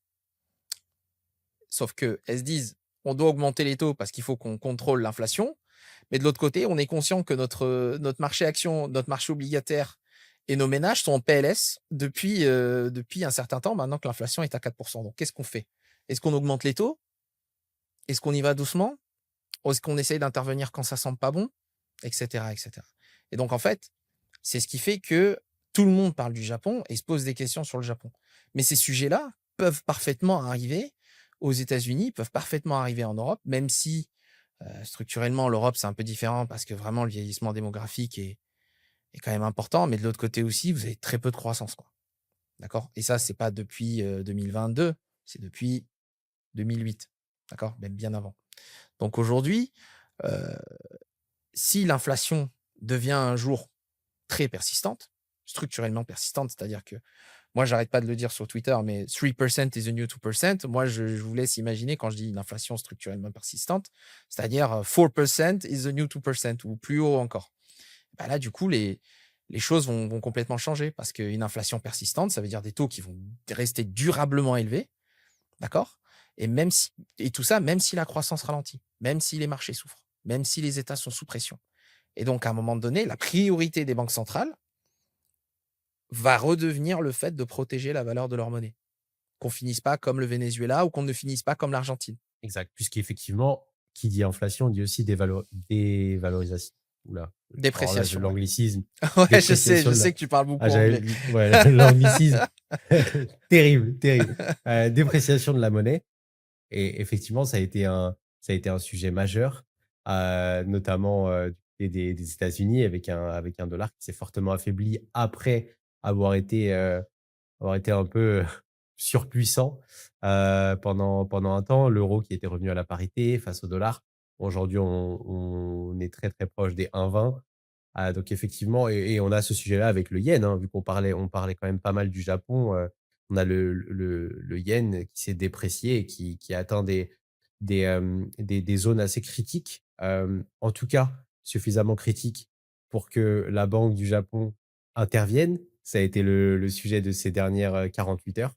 Sauf qu'elles se disent: «On doit augmenter les taux parce qu'il faut qu'on contrôle l'inflation», mais de l'autre côté, on est conscient que notre marché action, notre marché obligataire et nos ménages sont en PLS depuis un certain temps maintenant que l'inflation est à 4%. Donc qu'est-ce qu'on fait? Est-ce qu'on augmente les taux? Est-ce qu'on y va doucement? Ou est-ce qu'on essaye d'intervenir quand ça semble pas bon? Et cetera, et cetera. Et donc en fait, c'est ce qui fait que tout le monde parle du Japon et se pose des questions sur le Japon. Mais ces sujets-là peuvent parfaitement arriver aux États-Unis, peuvent parfaitement arriver en Europe, même si, structurellement, l'Europe, c'est un peu différent parce que vraiment le vieillissement démographique est quand même important. Mais de l'autre côté aussi, vous avez très peu de croissance, quoi. D'accord? Et ça, c'est pas depuis, 2022, c'est depuis 2008. D'accord? Même bien avant. Donc aujourd'hui, heu, si l'inflation devient un jour très persistante, structurellement persistante, c'est-à-dire que moi, j'arrête pas de le dire sur Twitter, mais 3% is the new 2%. Moi, je vous laisse imaginer quand je dis une inflation structurellement persistante, c'est-à-dire 4% is the new 2% ou plus haut encore. Bah là, du coup, les choses vont complètement changer parce qu'une inflation persistante, ça veut dire des taux qui vont rester durablement élevés, d'accord? Et même si, et tout ça, même si la croissance ralentit, même si les marchés souffrent, même si les États sont sous pression. Et donc, à un moment donné, la priorité des banques centrales va redevenir le fait de protéger la valeur de leur monnaie. Qu'on finisse pas comme le Venezuela ou qu'on ne finisse pas comme l'Argentine. Exact, puisqu'effectivement, qui dit inflation dit aussi dévalorisation. Ouh là, alors là, Dépréciation, ouais. l'anglicisme, Ouais, dépréciation je de la sais que tu parles ah beaucoup j'avais anglais. ouais, l'anglicisme, terrible, terrible. Dépréciation de la monnaie et effectivement, ça a été un sujet majeur, notamment, du côté des États-Unis avec un dollar qui s'est fortement affaibli après avoir été, avoir été un peu surpuissant pendant un temps. L'euro qui était revenu à la parité face au dollar. Aujourd'hui, on est très, très proche des 1,20. Donc effectivement et on a ce sujet-là avec le yen, hein, vu qu'on parlait quand même pas mal du Japon, on a le yen qui s'est déprécié et qui a atteint des zones assez critiques, en tout cas suffisamment critiques pour que la Banque du Japon intervienne. Ça a été le sujet de ces dernières, 48 heures,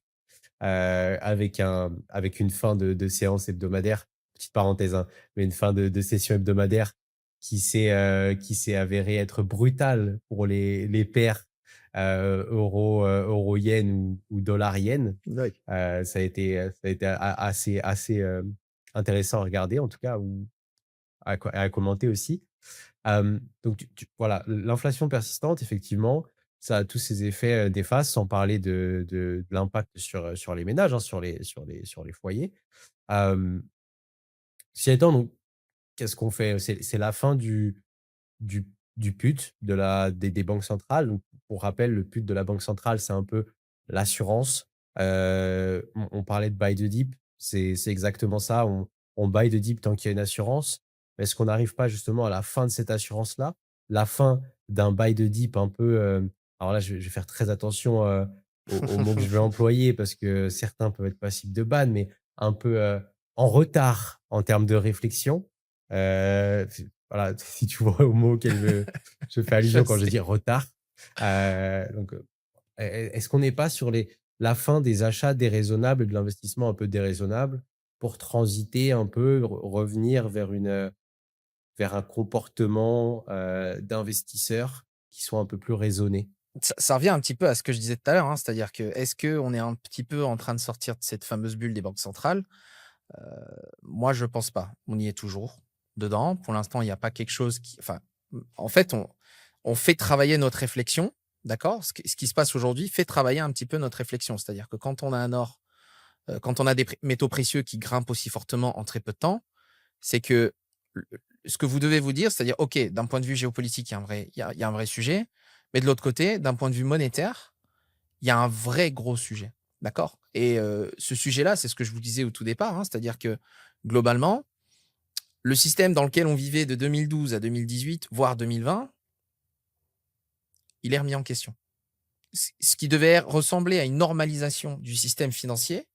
avec une fin de séance hebdomadaire, petite parenthèse, hein, mais une fin de session hebdomadaire qui s'est avérée être brutale pour les pairs, euro-yen ou dollar-yen. Oui. Ça a été assez, intéressant à regarder en tout cas ou à commenter aussi. Donc voilà, l'inflation persistante, effectivement, ça a tous ces effets, néfastes, sans parler de l'impact sur les ménages, hein, sur les foyers. Hem, Ceci étant, donc qu'est-ce qu'on fait? C'est la fin du du PUT des banques centrales. Donc pour rappel, le PUT de la banque centrale, c'est un peu l'assurance. On parlait de buy the dip, c'est exactement ça. On buy the dip tant qu'il y a une assurance. Mais est-ce qu'on n'arrive pas justement à la fin de cette assurance-là? La fin d'un buy the dip un peu, alors là, je vais faire très attention, aux mots que je vais employer parce que certains peuvent être passibles de ban, mais un peu, en retard en termes de réflexion. Voilà, si tu vois au mot auquel je fais Je allusion quand je sais. dis retard. Donc, est-ce qu'on n'est pas sur la fin des achats déraisonnables et de l'investissement un peu déraisonnable pour transiter un peu, revenir vers un comportement, d'investisseurs qui soit un peu plus raisonné? Ça revient un petit peu à ce que je disais tout à l'heure, hein, c'est-à-dire que est-ce qu'on est un petit peu en train de sortir de cette fameuse bulle des banques centrales? Heu, Moi, je pense pas. On y est toujours dedans. Pour l'instant, il y a pas quelque chose qui enfin, en fait, on fait travailler notre réflexion, d'accord? Ce qui se passe aujourd'hui fait travailler un petit peu notre réflexion. C'est-à-dire que quand on a un or, quand on a des métaux précieux qui grimpent aussi fortement en très peu de temps, c'est que le ce que vous devez vous dire, c'est-à-dire: «OK, d'un point de vue géopolitique, il y a un vrai sujet, mais de l'autre côté, d'un point de vue monétaire, il y a un vrai gros sujet». D'accord? Et ce sujet-là, c'est ce que je vous disais au tout départ, hein, c'est-à-dire que globalement, le système dans lequel on vivait de 2012 à 2018, voire 2020, il est remis en question. Ce qui devait ressembler à une normalisation du système financier,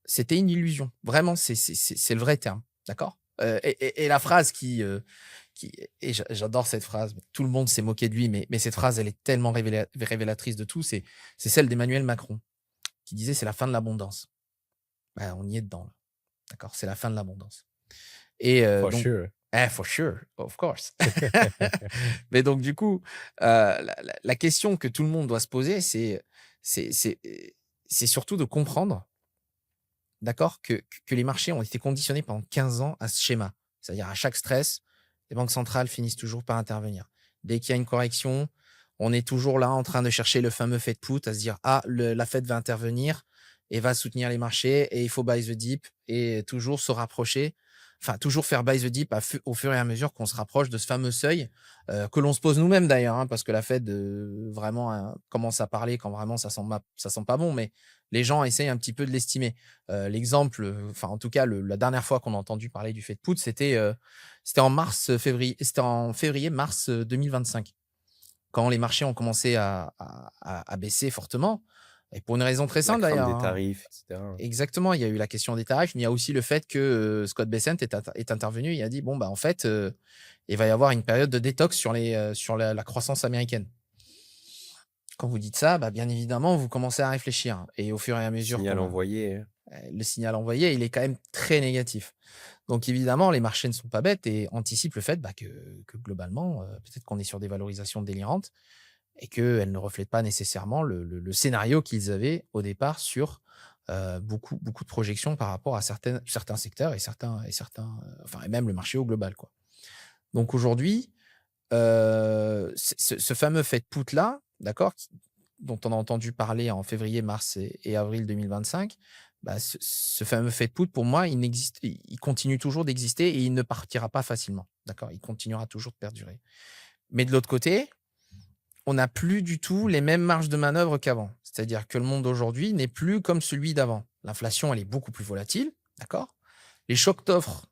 c'était une illusion. Vraiment, c'est le vrai terme, d'accord? Et la phrase qui et j'adore cette phrase, tout le monde s'est moqué de lui, mais cette phrase, elle est tellement révélatrice de tout, c'est celle d'Emmanuel Macron qui disait: «C'est la fin de l'abondance». Bah, on y est dedans là, d'accord? C'est la fin de l'abondance et For donc sure. for sure, of course. Mais donc du coup, la question que tout le monde doit se poser, c'est c'est, c'est surtout de comprendre, d'accord, que les marchés ont été conditionnés pendant 15 ans à ce schéma. C'est-à-dire à chaque stress, les banques centrales finissent toujours par intervenir. Dès qu'il y a une correction, on est toujours là en train de chercher le fameux Fed put, à se dire: «Ah, la Fed va intervenir et va soutenir les marchés et il faut buy the dip» et toujours se rapprocher, enfin toujours faire buy the dip au fur et à mesure qu'on se rapproche de ce fameux seuil, que l'on se pose nous-mêmes d'ailleurs, hein, parce que la Fed, vraiment, commence à parler quand vraiment ça sent pas bon, mais les gens essayent un petit peu de l'estimer. L'exemple, enfin en tout cas la dernière fois qu'on a entendu parler du Fed put, c'était en février-mars 2025, quand les marchés ont commencé à baisser fortement et pour une raison très La simple crainte d'ailleurs, des hein. tarifs et cetera. Exactement, il y a eu la question des tarifs, mais il y a aussi le fait que, Scott Bessent est intervenu, il a dit: «Bon, bah, en fait, il va y avoir une période de détox sur la croissance américaine». Quand vous dites ça, bah, bien évidemment, vous commencez à réfléchir et au fur et à mesure Signal qu'on a envoyé, le signal envoyé, il est quand même très négatif. Donc évidemment, les marchés ne sont pas bêtes et anticipent le fait, bah, que globalement, peut-être qu'on est sur des valorisations délirantes et qu'elles ne reflètent pas nécessairement le scénario qu'ils avaient au départ sur, beaucoup de projections par rapport à certains secteurs enfin et même le marché au global, quoi. Donc aujourd'hui, ce fameux Fed put là, d'accord, dont on a entendu parler en février, mars et avril 2025, bah, ce fameux Fed put pour moi, il continue toujours d'exister et il ne partira pas facilement, d'accord? Il continuera toujours de perdurer. Mais de l'autre côté, on n'a plus du tout les mêmes marges de manœuvre qu'avant. C'est-à-dire que le monde d'aujourd'hui n'est plus comme celui d'avant. L'inflation, elle est beaucoup plus volatile, d'accord? Les chocs d'offres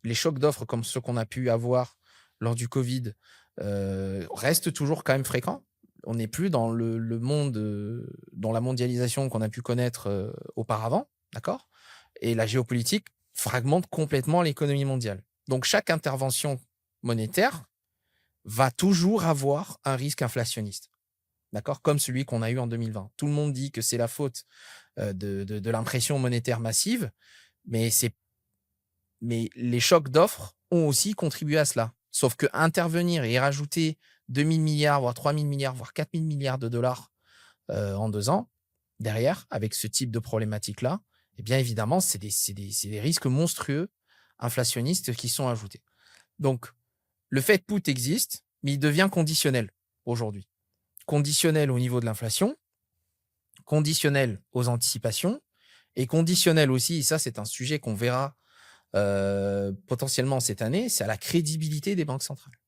les chocs d'offres comme ceux qu'on a pu avoir lors du Covid, restent toujours quand même fréquents. On n'est plus dans le monde, dans la mondialisation qu'on a pu connaître, auparavant, d'accord? Et la géopolitique fragmente complètement l'économie mondiale. Donc chaque intervention monétaire va toujours avoir un risque inflationniste, d'accord? Comme celui qu'on a eu en 2020. Tout le monde dit que c'est la faute, de l'impression monétaire massive, mais c'est mais les chocs d'offres ont aussi contribué à cela. Sauf qu'intervenir et y rajouter 2 000 milliards, voire 3 000 milliards, voire 4 000 milliards de dollars en 2 ans, derrière, avec ce type de problématique-là, eh bien évidemment, c'est des risques monstrueux inflationnistes qui sont ajoutés. Donc, le fait put existe, mais il devient conditionnel aujourd'hui. Conditionnel au niveau de l'inflation, conditionnel aux anticipations et conditionnel aussi, et ça c'est un sujet qu'on verra potentiellement cette année, c'est à la crédibilité des banques centrales.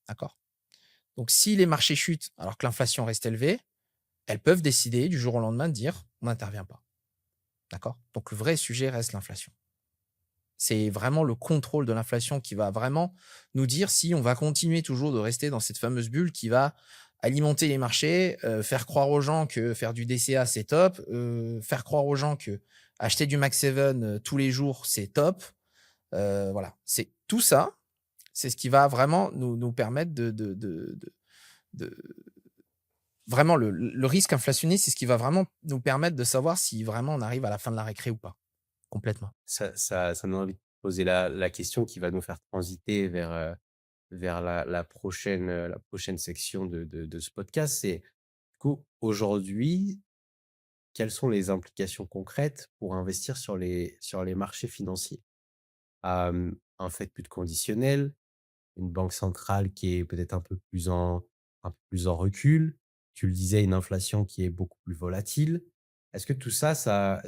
D'accord? Donc, si les marchés chutent alors que l'inflation reste élevée, elles peuvent décider du jour au lendemain de dire on n'intervient pas. D'accord? Donc, le vrai sujet reste l'inflation. C'est vraiment le contrôle de l'inflation qui va vraiment nous dire si on va continuer toujours de rester dans cette fameuse bulle qui va alimenter les marchés, faire croire aux gens que faire du DCA c'est top, faire croire aux gens que acheter du Max 7 tous les jours c'est top. Voilà, c'est tout ça, c'est ce qui va vraiment nous permettre de vraiment le risque inflationniste, c'est ce qui va vraiment nous permettre de savoir si vraiment on arrive à la fin de la récré ou pas, complètement. Ça me donne envie de poser la question qui va nous faire transiter vers la prochaine section de ce podcast. C'est, du coup, aujourd'hui, quelles sont les implications concrètes pour investir sur les marchés financiers? Un fait plus de conditionnel, une banque centrale qui est peut-être un peu plus en recul. Tu le disais, une inflation qui est beaucoup plus volatile. Est-ce que tout ça, ça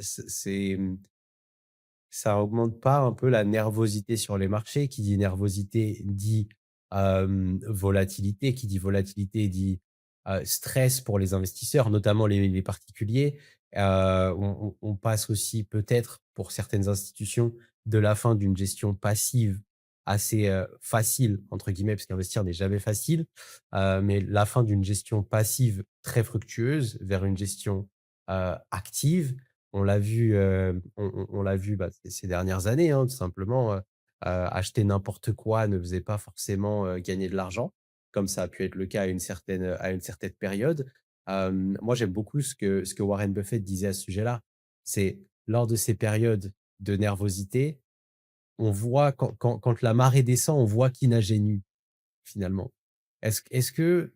augmente pas un peu la nervosité sur les marchés? Qui dit nervosité dit, volatilité. Qui dit volatilité dit, stress pour les investisseurs, notamment les particuliers. On passe aussi peut-être, pour certaines institutions, de la fin d'une gestion passive assez, «facile» entre guillemets, parce qu'investir n'est jamais facile, mais la fin d'une gestion passive très fructueuse vers une gestion, active. On l'a vu, on l'a vu, bah, ces dernières années, hein, tout simplement, acheter n'importe quoi ne faisait pas forcément, gagner de l'argent, comme ça a pu être le cas à une certaine période. Moi, j'aime beaucoup ce que Warren Buffett disait à ce sujet-là. C'est lors de ces périodes de nervosité, on voit quand la marée descend, on voit qui nageait nu, finalement. Est-ce que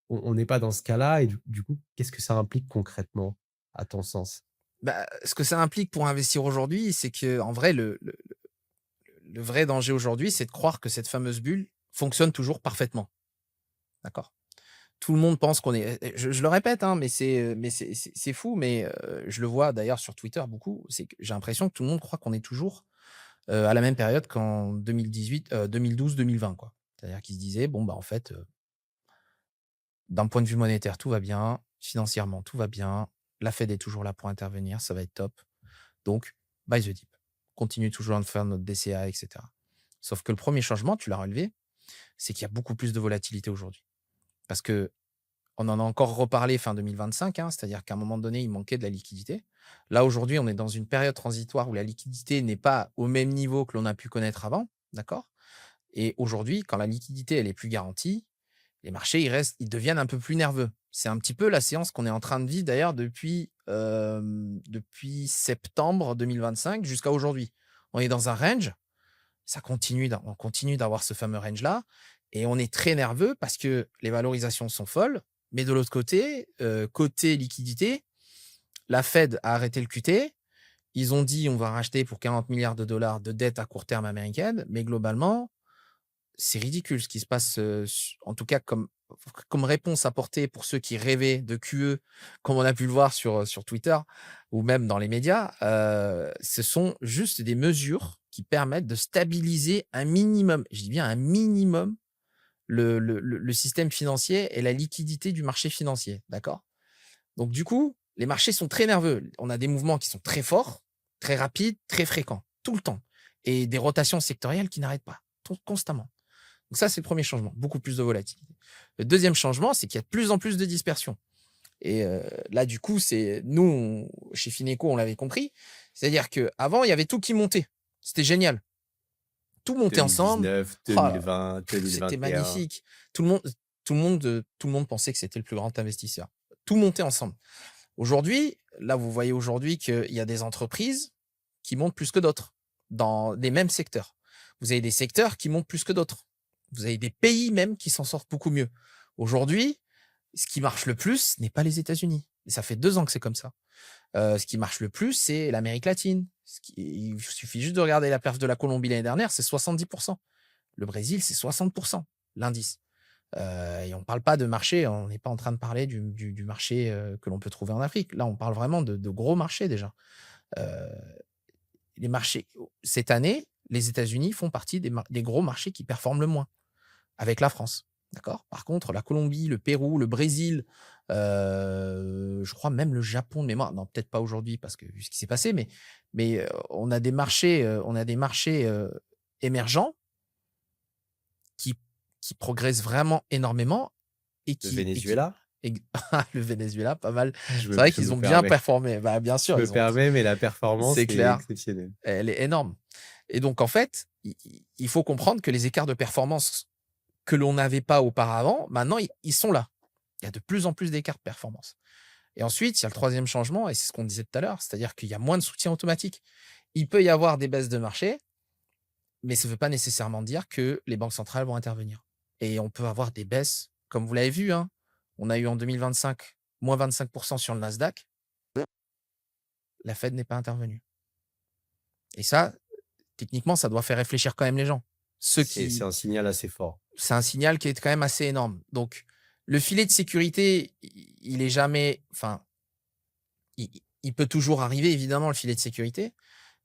on n'est pas dans ce cas-là et du coup, qu'est-ce que ça implique concrètement, à ton sens? Bah, ce que ça implique pour investir aujourd'hui, c'est que en vrai, le vrai danger aujourd'hui, c'est de croire que cette fameuse bulle fonctionne toujours parfaitement. D'accord? Tout le monde pense qu'on est je le répète, hein, mais c'est fou, mais je le vois d'ailleurs sur Twitter beaucoup, c'est que j'ai l'impression que tout le monde croit qu'on est toujours, à la même période qu'en 2018, 2012-2020 quoi. C'est-à-dire qu'ils se disaient: «Bon, bah, en fait, d'un point de vue monétaire, tout va bien, financièrement, tout va bien, la Fed est toujours là pour intervenir, ça va être top, donc buy the dip. Continue toujours à faire notre DCA et cetera». Sauf que le premier changement, tu l'as relevé, c'est qu'il y a beaucoup plus de volatilité aujourd'hui. Parce que on en a encore reparlé fin 2025, hein, c'est-à-dire qu'à un moment donné, il manquait de la liquidité. Là, aujourd'hui, on est dans une période transitoire où la liquidité n'est pas au même niveau que l'on a pu connaître avant, d'accord? Et aujourd'hui, quand la liquidité, elle est plus garantie, les marchés, ils deviennent un peu plus nerveux. C'est un petit peu la séance qu'on est en train de vivre d'ailleurs depuis septembre 2025 jusqu'à aujourd'hui. On est dans un range, on continue d'avoir ce fameux range-là et on est très nerveux parce que les valorisations sont folles, mais de l'autre côté, côté liquidité, la Fed a arrêté le QT. Ils ont dit: «On va racheter pour 40 milliards de dollars de dettes à court terme américaines», mais globalement, c'est ridicule ce qui se passe, en tout cas comme réponse apportée pour ceux qui rêvaient de QE, comme on a pu le voir sur Twitter ou même dans les médias. Ce sont juste des mesures qui permettent de stabiliser un minimum, je dis bien un minimum, le système financier et la liquidité du marché financier, d'accord? Donc du coup, les marchés sont très nerveux. On a des mouvements qui sont très forts, très rapides, très fréquents, tout le temps et des rotations sectorielles qui n'arrêtent pas, constamment. Donc ça, c'est le premier changement, beaucoup plus de volatilité. Le deuxième changement, c'est qu'il y a de plus en plus de dispersion et là, du coup, c'est nous, chez Fineco, on l'avait compris. C'est-à-dire qu'avant, il y avait tout qui montait. C'était génial. Tout montait ensemble. 2019, Oh là, 2020, c'était 2021. magnifique. Tout le monde tout le monde pensait que c'était le plus grand investisseur. Tout montait ensemble. Aujourd'hui, là, vous voyez aujourd'hui qu'il y a des entreprises qui montent plus que d'autres dans les mêmes secteurs. Vous avez des secteurs qui montent plus que d'autres. Vous avez des pays même qui s'en sortent beaucoup mieux. Aujourd'hui, ce qui marche le plus n'est pas les États-Unis. Et ça fait 2 ans que c'est comme ça. Ce qui marche le plus, c'est l'Amérique latine. Il suffit juste de regarder la perf de la Colombie l'année dernière, c'est 70. Le Brésil, c'est 60 l'indice. Et on ne parle pas de marché, on n'est pas en train de parler du marché que l'on peut trouver en Afrique. Là, on parle vraiment de gros marchés déjà. Euh, les marchés, cette année, les États-Unis font partie des gros marchés qui performent le moins, avec la France. D'accord. Par contre, la Colombie, le Pérou, le Brésil, je crois même le Japon de mémoire. Non, peut-être pas aujourd'hui parce que vu ce qui s'est passé, mais on a des marchés, émergents qui, qui progressent vraiment énormément et Le qui Venezuela, le Venezuela, pas mal. je C'est me vrai je qu'ils me ont bien permets. performé. Bah, bien Je sûr, me permets, mais la performance c'est est clair, exceptionnelle. elle est énorme. Et donc, en fait, il faut comprendre que les écarts de performance que l'on n'avait pas auparavant, maintenant, ils sont là. Il y a de plus en plus d'écarts de performance. Et ensuite, il y a le troisième changement, et c'est ce qu'on disait tout à l'heure, c'est-à-dire qu'il y a moins de soutien automatique. Il peut y avoir des baisses de marché, mais ça ne veut pas nécessairement dire que les banques centrales vont intervenir. Et on peut avoir des baisses, comme vous l'avez vu, hein. On a eu en 2025 moins 25% sur le Nasdaq. La Fed n'est pas intervenue. Et ça, techniquement, ça doit faire réfléchir quand même les gens. Ceux C'est qui, un signal assez fort. c'est un signal qui est quand même assez énorme. Donc, le filet de sécurité, il est jamais, enfin, il peut toujours arriver, évidemment, le filet de sécurité,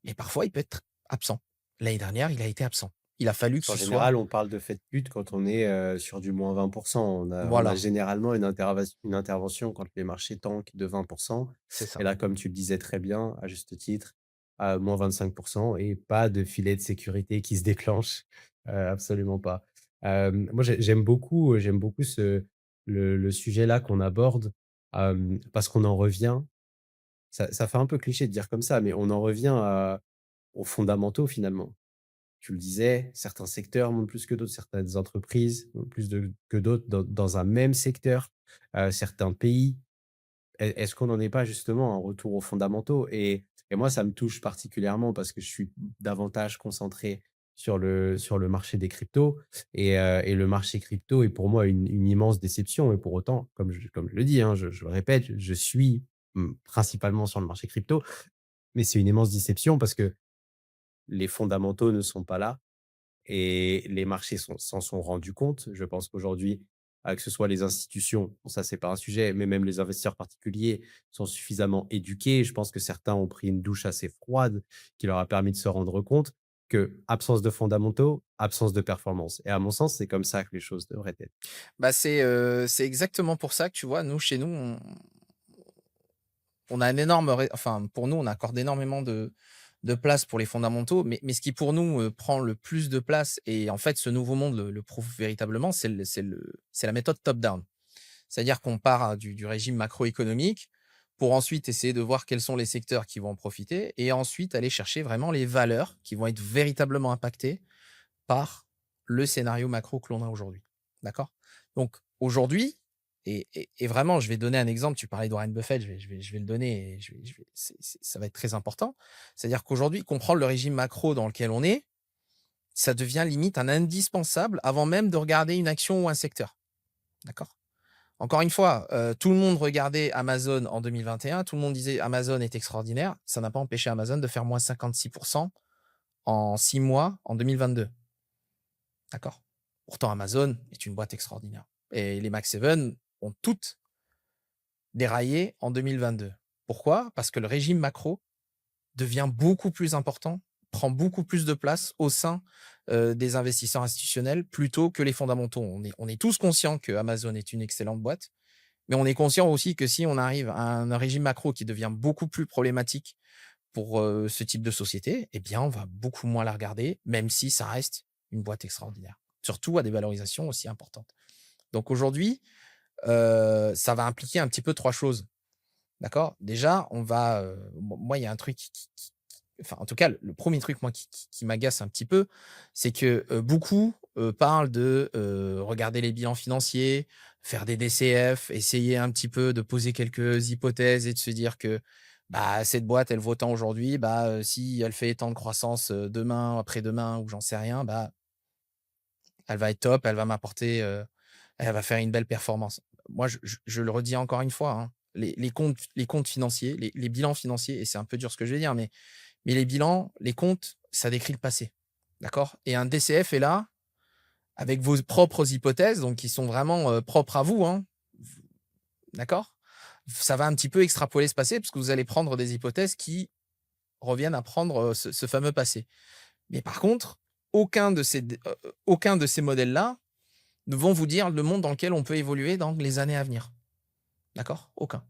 mais parfois, il peut être absent. L'année dernière, il a été absent. Il a fallu que En ce soit, général, on parle de fête pute quand on est, sur du moins 20. On a voilà, généralement une intervention quand les marchés tankent de 20. c'est Et ça. là, comme tu le disais très bien, à juste titre, à moins 25 et pas de filet de sécurité qui se déclenche, absolument pas. Moi, j'aime beaucoup le sujet-là qu'on aborde, parce qu'on en revient, ça fait un peu cliché de dire comme ça, mais on en revient aux fondamentaux finalement. Tu le disais, certains secteurs montent plus que d'autres, certaines entreprises montent plus que d'autres dans un même secteur, certains pays. Est-ce qu'on n'en est pas justement un retour aux fondamentaux? Et moi, ça me touche particulièrement parce que je suis davantage concentré sur le marché des cryptos et le marché crypto est pour moi une immense déception. Et pour autant, comme je le dis, hein, je le répète, je suis principalement sur le marché crypto, mais c'est une immense déception parce que les fondamentaux ne sont pas là et les marchés s'en sont rendus compte. Je pense qu'aujourd'hui, que ce soit les institutions, bon ça c'est pas un sujet, mais même les investisseurs particuliers sont suffisamment éduqués. Je pense que certains ont pris une douche assez froide qui leur a permis de se rendre compte que absence de fondamentaux, absence de performance. Et à mon sens, c'est comme ça que les choses devraient être. Bah, c'est exactement pour ça que tu vois, nous, chez nous, on a un énorme, enfin, pour nous, on accorde énormément de place pour les fondamentaux, mais ce qui pour nous prend le plus de place, et en fait, ce nouveau monde le prouve véritablement, c'est la méthode top-down. C'est-à-dire qu'on part du régime macroéconomique pour ensuite essayer de voir quels sont les secteurs qui vont en profiter et ensuite aller chercher vraiment les valeurs qui vont être véritablement impactées par le scénario macro que l'on a aujourd'hui. D'accord. Donc aujourd'hui, et vraiment, je vais donner un exemple. Tu parlais de Warren Buffett, je vais le donner. Et ça va être très important. C'est-à-dire qu'aujourd'hui, comprendre le régime macro dans lequel on est, ça devient limite un indispensable avant même de regarder une action ou un secteur. D'accord. Encore une fois, tout le monde regardait Amazon en 2021, tout le monde disait Amazon est extraordinaire. Ça n'a pas empêché Amazon de faire moins 56% en 6 mois en 2022. D'accord. Pourtant, Amazon est une boîte extraordinaire. Et les Max 7 ont toutes déraillé en 2022. Pourquoi? Parce que le régime macro devient beaucoup plus important, prend beaucoup plus de place au sein des investisseurs institutionnels plutôt que les fondamentaux. On est tous conscients que Amazon est une excellente boîte, mais on est conscient aussi que si on arrive à un régime macro qui devient beaucoup plus problématique pour ce type de société, eh bien, on va beaucoup moins la regarder, même si ça reste une boîte extraordinaire, surtout à des valorisations aussi importantes. Donc aujourd'hui, ça va impliquer un petit peu 3 choses, d'accord? Déjà, on va, moi, il y a un truc enfin, en tout cas, le 1er truc, moi, qui m'agace un petit peu, c'est que, beaucoup, parlent de, regarder les bilans financiers, faire des DCF, essayer un petit peu de poser quelques hypothèses et de se dire que, bah, cette boîte, elle vaut tant aujourd'hui, bah, si elle fait tant de croissance, demain, après-demain ou j'en sais rien, bah, elle va être top, elle va m'apporter, elle va faire une belle performance. Moi, je le redis encore une fois, hein, les comptes financiers, les bilans financiers et c'est un peu dur ce que je vais dire, mais les bilans, les comptes, ça décrit le passé. D'accord? Et un DCF est là avec vos propres hypothèses, donc qui sont vraiment, propres à vous, hein. D'accord? Ça va un petit peu extrapoler ce passé parce que vous allez prendre des hypothèses qui reviennent à prendre, ce fameux passé. Mais par contre, aucun de ces modèles-là ne vont vous dire le monde dans lequel on peut évoluer dans les années à venir. D'accord? Aucun.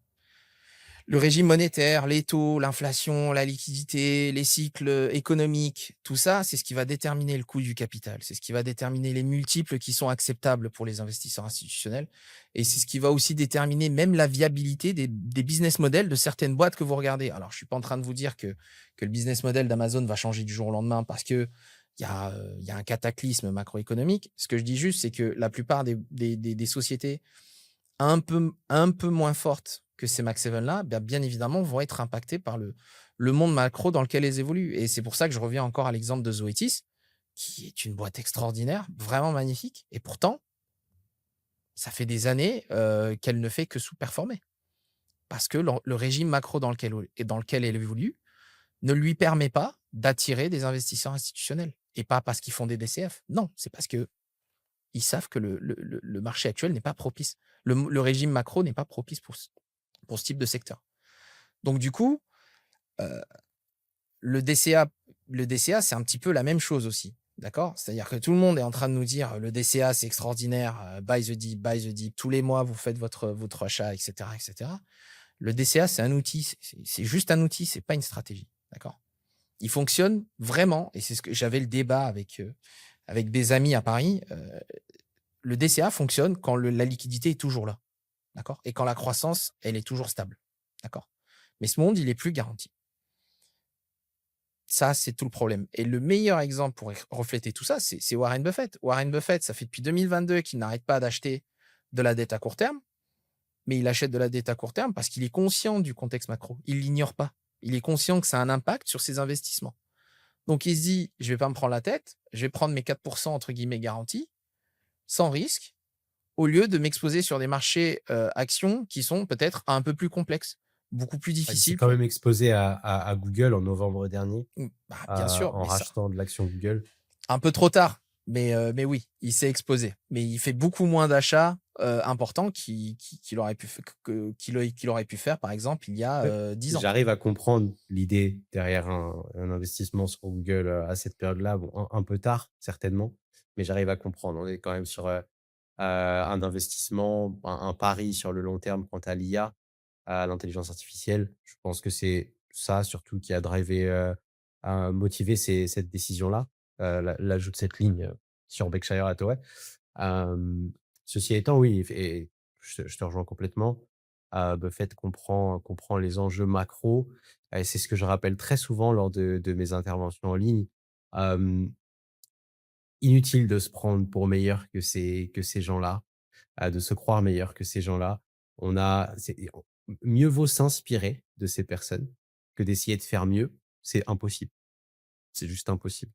Le régime monétaire, les taux, l'inflation, la liquidité, les cycles économiques, tout ça, c'est ce qui va déterminer le coût du capital. C'est ce qui va déterminer les multiples qui sont acceptables pour les investisseurs institutionnels. Et c'est ce qui va aussi déterminer même la viabilité des business models de certaines boîtes que vous regardez. Alors, je suis pas en train de vous dire que le business model d'Amazon va changer du jour au lendemain parce que il y a un cataclysme macroéconomique. Ce que je dis juste, c'est que la plupart des sociétés un peu moins fortes que ces Max 7-là, bien évidemment, vont être impactées par le monde macro dans lequel elles évoluent. Et c'est pour ça que je reviens encore à l'exemple de Zoetis, qui est une boîte extraordinaire, vraiment magnifique. Et pourtant, ça fait des années qu'elle ne fait que sous-performer. Parce que le régime macro dans lequel elle évolue ne lui permet pas d'attirer des investisseurs institutionnels. Et pas parce qu'ils font des DCF. Non, c'est parce que ils savent que le marché actuel n'est pas propice. Le régime macro n'est pas propice pour ce type de secteur. Donc du coup, heu, le DCA le DCA, c'est un petit peu la même chose aussi, d'accord? C'est-à-dire que tout le monde est en train de nous dire: «Le DCA, c'est extraordinaire, buy the dip, tous les mois, vous faites votre achat» et cetera et cetera. Le DCA, c'est un outil, c'est juste un outil, c'est pas une stratégie, d'accord? Il fonctionne vraiment et c'est ce que j'avais le débat avec des amis à Paris, le DCA fonctionne quand la liquidité est toujours là, d'accord? Et quand la croissance, elle est toujours stable, d'accord? Mais ce monde, il est plus garanti. Ça, c'est tout le problème. Et le meilleur exemple pour refléter tout ça, c'est Warren Buffett. Warren Buffett, ça fait depuis 2022 qu'il n'arrête pas d'acheter de la dette à court terme, mais il achète de la dette à court terme parce qu'il est conscient du contexte macro. Il l'ignore pas. Il est conscient que ça a un impact sur ses investissements. Donc il se dit, je vais pas me prendre la tête, je vais prendre mes 4% entre guillemets garantis, sans risque, au lieu de m'exposer sur des marchés, actions qui sont peut-être un peu plus complexes, beaucoup plus Ah, il s'est difficiles quand pour même exposé à Google en novembre dernier, bien sûr, en mais ça rachetant de l'action Google. un peu trop tard, mais oui, il s'est exposé. Mais il fait beaucoup moins d'achats, importants qu'il aurait pu f que qu'il aurait pu faire, par exemple, il y a, Ouais, 10 ans. j'arrive à comprendre l'idée derrière un investissement sur Google, à cette période-là. Bon, un peu tard, certainement, mais j'arrive à comprendre. On est quand même sur, un investissement, un pari sur le long terme quant à l'IA, à l'intelligence artificielle. Je pense que c'est ça surtout qui a drivé, a motivé cette décision-là, l'ajout de cette ligne, sur Berkshire Hathaway. Hem, Ceci étant, oui, et je te rejoins complètement. Buffett comprend les enjeux macro et c'est ce que je rappelle très souvent lors de mes interventions en ligne. Hem, Inutile de se prendre pour meilleur que ces gens-là, de se croire meilleur que ces gens-là. On a c'est Mieux vaut s'inspirer de ces personnes que d'essayer de faire mieux. C'est impossible, c'est juste impossible.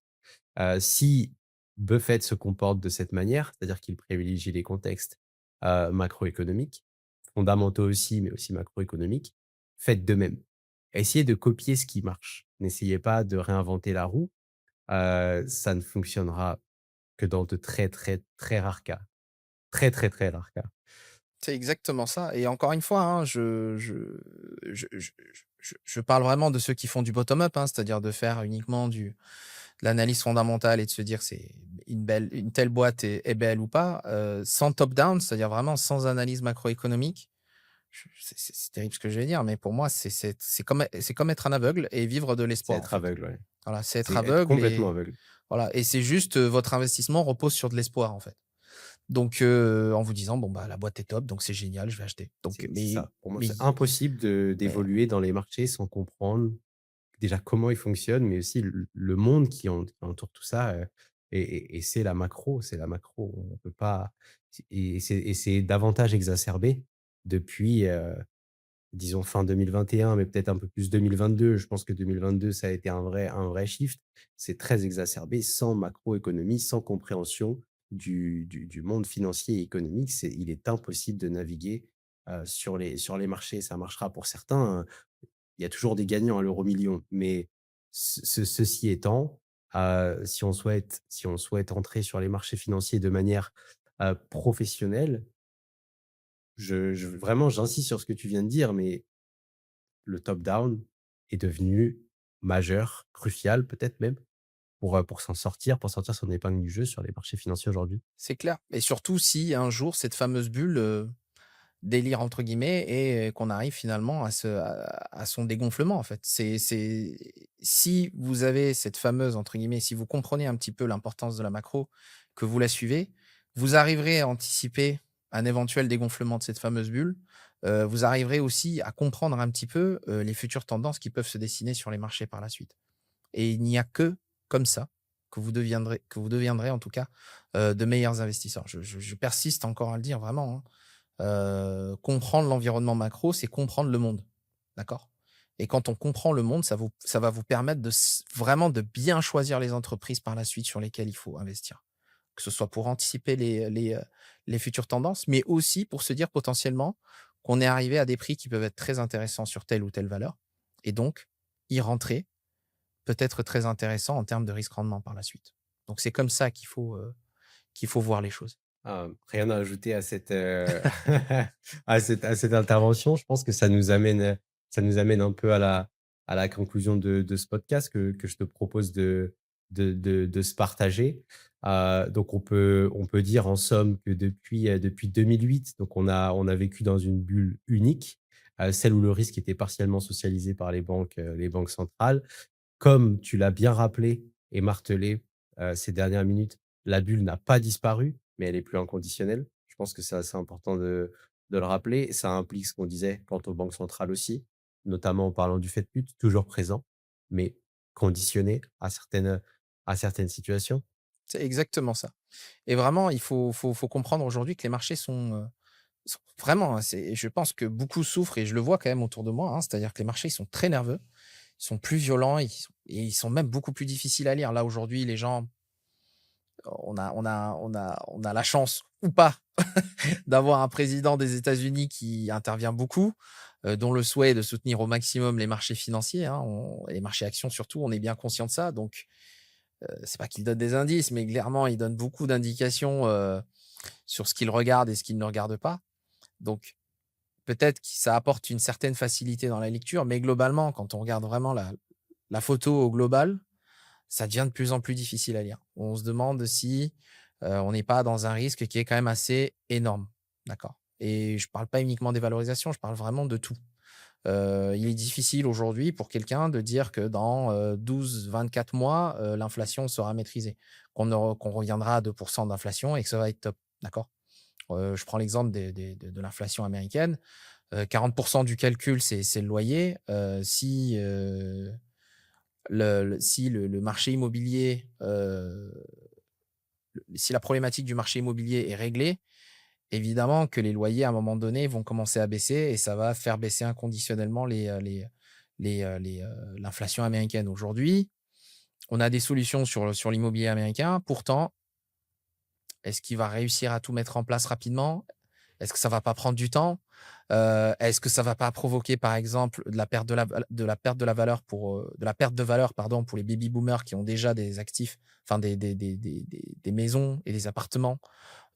Si Buffett se comporte de cette manière, c'est-à-dire qu'il privilégie les contextes, macroéconomiques, fondamentaux aussi, mais aussi macroéconomiques, faites de même. Essayez de copier ce qui marche. N'essayez pas de réinventer la roue, ça ne fonctionnera que dans de très, très, très rares cas. Très, très, très rares cas. C'est exactement ça et encore une fois, hein, je je parle vraiment de ceux qui font du bottom-up, hein, c'est-à-dire de faire uniquement de l'analyse fondamentale et de se dire c'est une telle boîte est belle ou pas, sans top-down, c'est-à-dire vraiment sans analyse macroéconomique. C'est terrible ce que je vais dire, mais pour moi, c'est comme être un aveugle et vivre de C'est l'espoir, en être fait. aveugle, ouais. Voilà, c'est être C'est être aveugle complètement et aveugle. voilà et c'est juste, votre investissement repose sur de l'espoir, en fait. Donc en vous disant: «Bon, bah, la boîte est top, donc c'est génial, je vais acheter». Donc C'est ça. Pour moi, mais c'est impossible mais d'évoluer dans les marchés sans comprendre déjà comment ils fonctionnent, mais aussi le monde qui entoure tout ça, et c'est la macro, c'est la macro. On peut pas c'est davantage exacerbé depuis, disons fin 2021, mais peut-être un peu plus 2022. Je pense que 2022, ça a été un vrai shift. C'est très exacerbé sans macroéconomie, sans compréhension du monde financier et économique. Il est impossible de naviguer, sur les marchés. Ça marchera pour certains, il y a toujours des gagnants à l'euro-million, mais ceci étant, si on souhaite entrer sur les marchés financiers de manière, professionnelle, vraiment, j'insiste sur ce que tu viens de dire, mais le top down est devenu majeur, crucial peut-être même pour s'en sortir, pour sortir son épingle du jeu sur les marchés financiers aujourd'hui. c'est clair et surtout si un jour cette fameuse bulle, «délire» entre guillemets et qu'on arrive finalement à son dégonflement, en fait. C'est si vous avez cette fameuse entre guillemets, si vous comprenez un petit peu l'importance de la macro, que vous la suivez, vous arriverez à anticiper un éventuel dégonflement de cette fameuse bulle. Vous arriverez aussi à comprendre un petit peu, les futures tendances qui peuvent se dessiner sur les marchés par la suite et il n'y a que comme ça que vous deviendrez en tout cas, de meilleurs investisseurs. Je persiste encore à le dire vraiment, hein. Comprendre l'environnement macro, c'est comprendre le monde, d'accord? Et quand on comprend le monde, ça va vous permettre vraiment de bien choisir les entreprises par la suite sur lesquelles il faut investir. Que ce soit pour anticiper les futures tendances, mais aussi pour se dire potentiellement qu'on est arrivé à des prix qui peuvent être très intéressants sur telle ou telle valeur et donc y rentrer peut être très intéressant en termes de risque-rendement par la suite. Donc c'est comme ça qu'il faut voir les choses. Ah, rien à ajouter à cette, à cette intervention. Je pense que ça nous amène un peu à la conclusion de ce podcast que je te propose de se partager. Donc on peut dire en somme que depuis 2008, donc on a vécu dans une bulle unique, celle où le risque était partiellement socialisé par les banques centrales. Comme tu l'as bien rappelé et martelé, ces dernières minutes, la bulle n'a pas disparu, mais elle est plus inconditionnelle. Je pense que c'est assez important de le rappeler. Ça implique ce qu'on disait quant aux banques centrales aussi, notamment en parlant du FED-PUT, toujours présent, mais conditionné à certaines situations. C'est exactement ça. Et vraiment, il faut comprendre aujourd'hui que les marchés sont vraiment, hein, je pense que beaucoup souffrent et je le vois quand même autour de moi, hein, c'est-à-dire que les marchés, ils sont très nerveux, ils sont plus violents, ils sont même beaucoup plus difficiles à lire. Là, aujourd'hui, les gens, on a la chance ou pas d'avoir un président des États-Unis qui intervient beaucoup, dont le souhait est de soutenir au maximum les marchés financiers, hein, les marchés actions surtout, on est bien conscient de ça. Donc, c'est pas qu'il donne des indices, mais clairement, il donne beaucoup d'indications, sur ce qu'il regarde et ce qu'il ne regarde pas. Donc peut-être que ça apporte une certaine facilité dans la lecture, mais globalement, quand on regarde vraiment la photo au global, ça devient de plus en plus difficile à lire. On se demande si, on n'est pas dans un risque qui est quand même assez énorme, d'accord? Et je parle pas uniquement des valorisations, je parle vraiment de tout. Il est difficile aujourd'hui pour quelqu'un de dire que dans, 12-24 mois, l'inflation sera maîtrisée, qu'on reviendra à 2 d'inflation et que ça va être top, d'accord? Je prends l'exemple de l'inflation américaine. 40 du calcul, c'est le loyer. Si le marché immobilier, si la problématique du marché immobilier est réglée, évidemment que les loyers, à un moment donné, vont commencer à baisser et ça va faire baisser inconditionnellement l'inflation américaine. Aujourd'hui, on a des solutions sur l'immobilier américain. Pourtant, est-ce qu'il va réussir à tout mettre en place rapidement? Est-ce que ça va pas prendre du temps? Est-ce que ça va pas provoquer, par exemple, de la perte de valeur, pardon, pour les baby boomers qui ont déjà des actifs, enfin des maisons et des appartements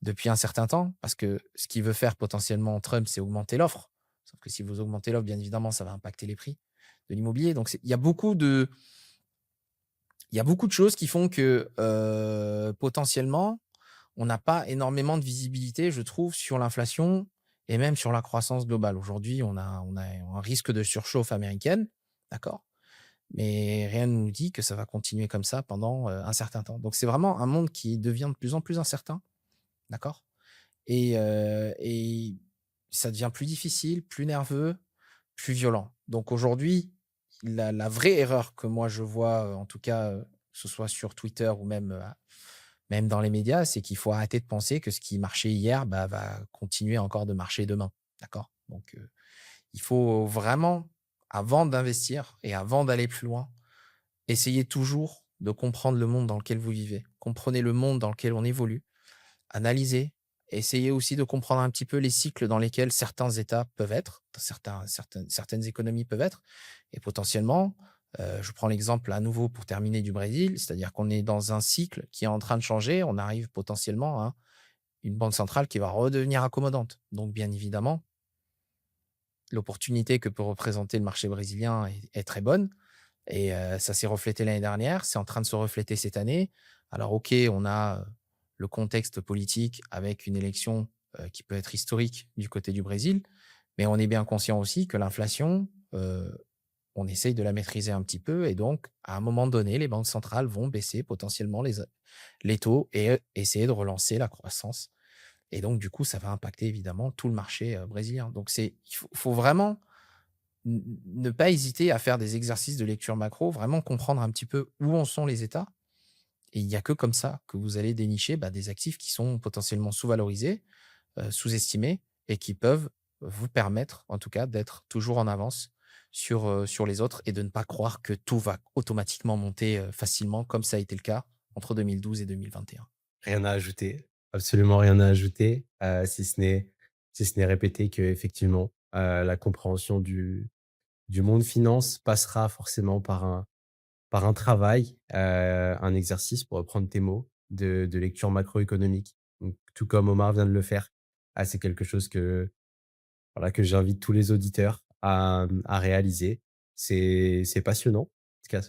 depuis un certain temps? Parce que ce qu'il veut faire potentiellement Trump, c'est augmenter l'offre. Sauf que si vous augmentez l'offre, bien évidemment, ça va impacter les prix. de l'immobilier. Donc il y a beaucoup de choses qui font que, potentiellement, on n'a pas énormément de visibilité, je trouve, sur l'inflation et même sur la croissance globale. Aujourd'hui, on a un risque de surchauffe américaine, d'accord? Mais rien ne nous dit que ça va continuer comme ça pendant, un certain temps. Donc c'est vraiment un monde qui devient de plus en plus incertain, d'accord? Et ça devient plus difficile, plus nerveux, plus violent. Donc aujourd'hui, la vraie erreur que moi je vois, en tout cas, que ce soit sur Twitter ou même dans les médias, c'est qu'il faut arrêter de penser que ce qui marchait hier, bah, va continuer encore de marcher demain. D'accord? Donc, il faut vraiment, avant d'investir et avant d'aller plus loin, essayer toujours de comprendre le monde dans lequel vous vivez. Comprenez le monde dans lequel on évolue, analysez, essayez aussi de comprendre un petit peu les cycles dans lesquels certains États peuvent être, certaines économies peuvent être, et potentiellement, je prends l'exemple à nouveau pour terminer du Brésil, c'est-à-dire qu'on est dans un cycle qui est en train de changer, on arrive potentiellement à une banque centrale qui va redevenir accommodante. Donc bien évidemment, l'opportunité que peut représenter le marché brésilien est très bonne, et ça s'est reflété l'année dernière, c'est en train de se refléter cette année. Alors OK, on a, le contexte politique avec une élection, qui peut être historique du côté du Brésil, mais on est bien conscient aussi que l'inflation, on essaye de la maîtriser un petit peu, et donc à un moment donné, les banques centrales vont baisser potentiellement les taux et essayer de relancer la croissance, et donc du coup, ça va impacter évidemment tout le marché, brésilien. Donc il faut vraiment ne pas hésiter à faire des exercices de lecture macro, vraiment comprendre un petit peu où en sont les États, et il y a que comme ça que vous allez dénicher, bah, des actifs qui sont potentiellement sous-valorisés, sous-estimés, et qui peuvent vous permettre, en tout cas, d'être toujours en avance sur les autres, et de ne pas croire que tout va automatiquement monter, facilement comme ça a été le cas entre 2012 et 2021. Rien à ajouter, absolument rien à ajouter, si ce n'est répéter qu'effectivement, la compréhension du monde finance passera forcément par un travail, un exercice, pour reprendre tes mots, de lecture macroéconomique. Donc tout comme Omar vient de le faire. Ah, c'est quelque chose que, voilà, que j'invite tous les auditeurs à réaliser. C'est passionnant, en tout cas,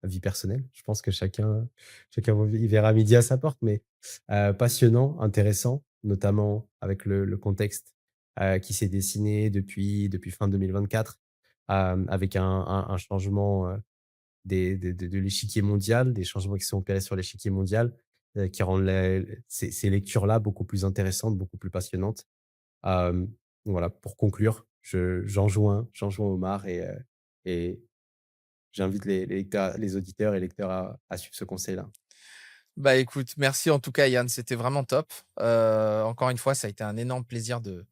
vie personnelle. Je pense que chacun y verra midi à sa porte, mais passionnant, intéressant, notamment avec le contexte, qui s'est dessiné depuis fin 2024, avec un changement, de l'échiquier mondial, des changements qui sont opérés sur l'échiquier mondial, qui rendent ces lectures-là beaucoup plus intéressantes, beaucoup plus passionnantes. Hem, voilà, pour conclure, j'enjoins Omar, et j'invite les auditeurs et lecteurs à suivre ce conseil-là. Bah, écoute, merci en tout cas Yann, c'était vraiment top. Encore une fois, ça a été un énorme plaisir de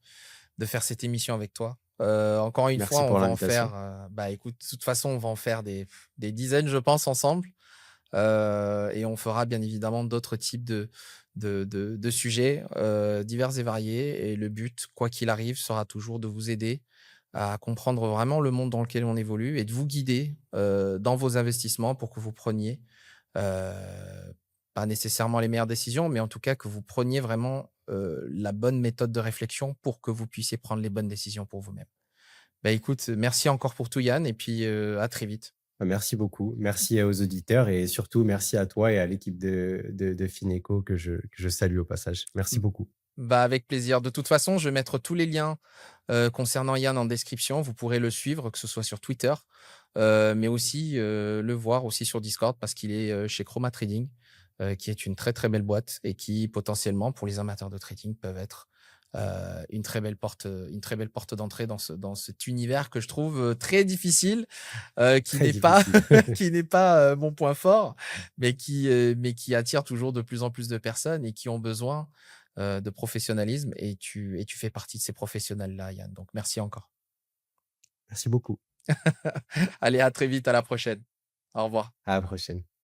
faire cette émission avec toi. Encore une fois, Merci on pour va en l'invitation. faire, bah, écoute, de toute façon, on va en faire des dizaines, je pense, ensemble. Et on fera bien évidemment d'autres types de sujets, divers et variés, et le but, quoi qu'il arrive, sera toujours de vous aider à comprendre vraiment le monde dans lequel on évolue, et de vous guider, dans vos investissements pour que vous preniez, heu, pas nécessairement les meilleures décisions, mais en tout cas que vous preniez vraiment, la bonne méthode de réflexion pour que vous puissiez prendre les bonnes décisions pour vous-même. Bah, écoute, merci encore pour tout Yann, et puis, à très vite. Merci beaucoup. Merci aux auditeurs, et surtout merci à toi et à l'équipe de Fineco, que je salue au passage. Merci beaucoup. Bah, avec plaisir. De toute façon, je vais mettre tous les liens, concernant Yann en description. Vous pourrez le suivre, que ce soit sur Twitter, mais aussi, le voir aussi sur Discord, parce qu'il est, chez Chroma Trading, qui est une très, très belle boîte, et qui potentiellement, pour les amateurs de trading, peuvent être, une très belle porte d'entrée dans cet univers que je trouve, très difficile, qui Très n'est pas difficile. qui n'est pas, mon point fort, mais qui attire toujours de plus en plus de personnes, et qui ont besoin, de professionnalisme, et tu fais partie de ces professionnels-là, Yann, donc merci encore. Merci beaucoup. Allez, à très vite, à la prochaine. Au revoir. À la prochaine.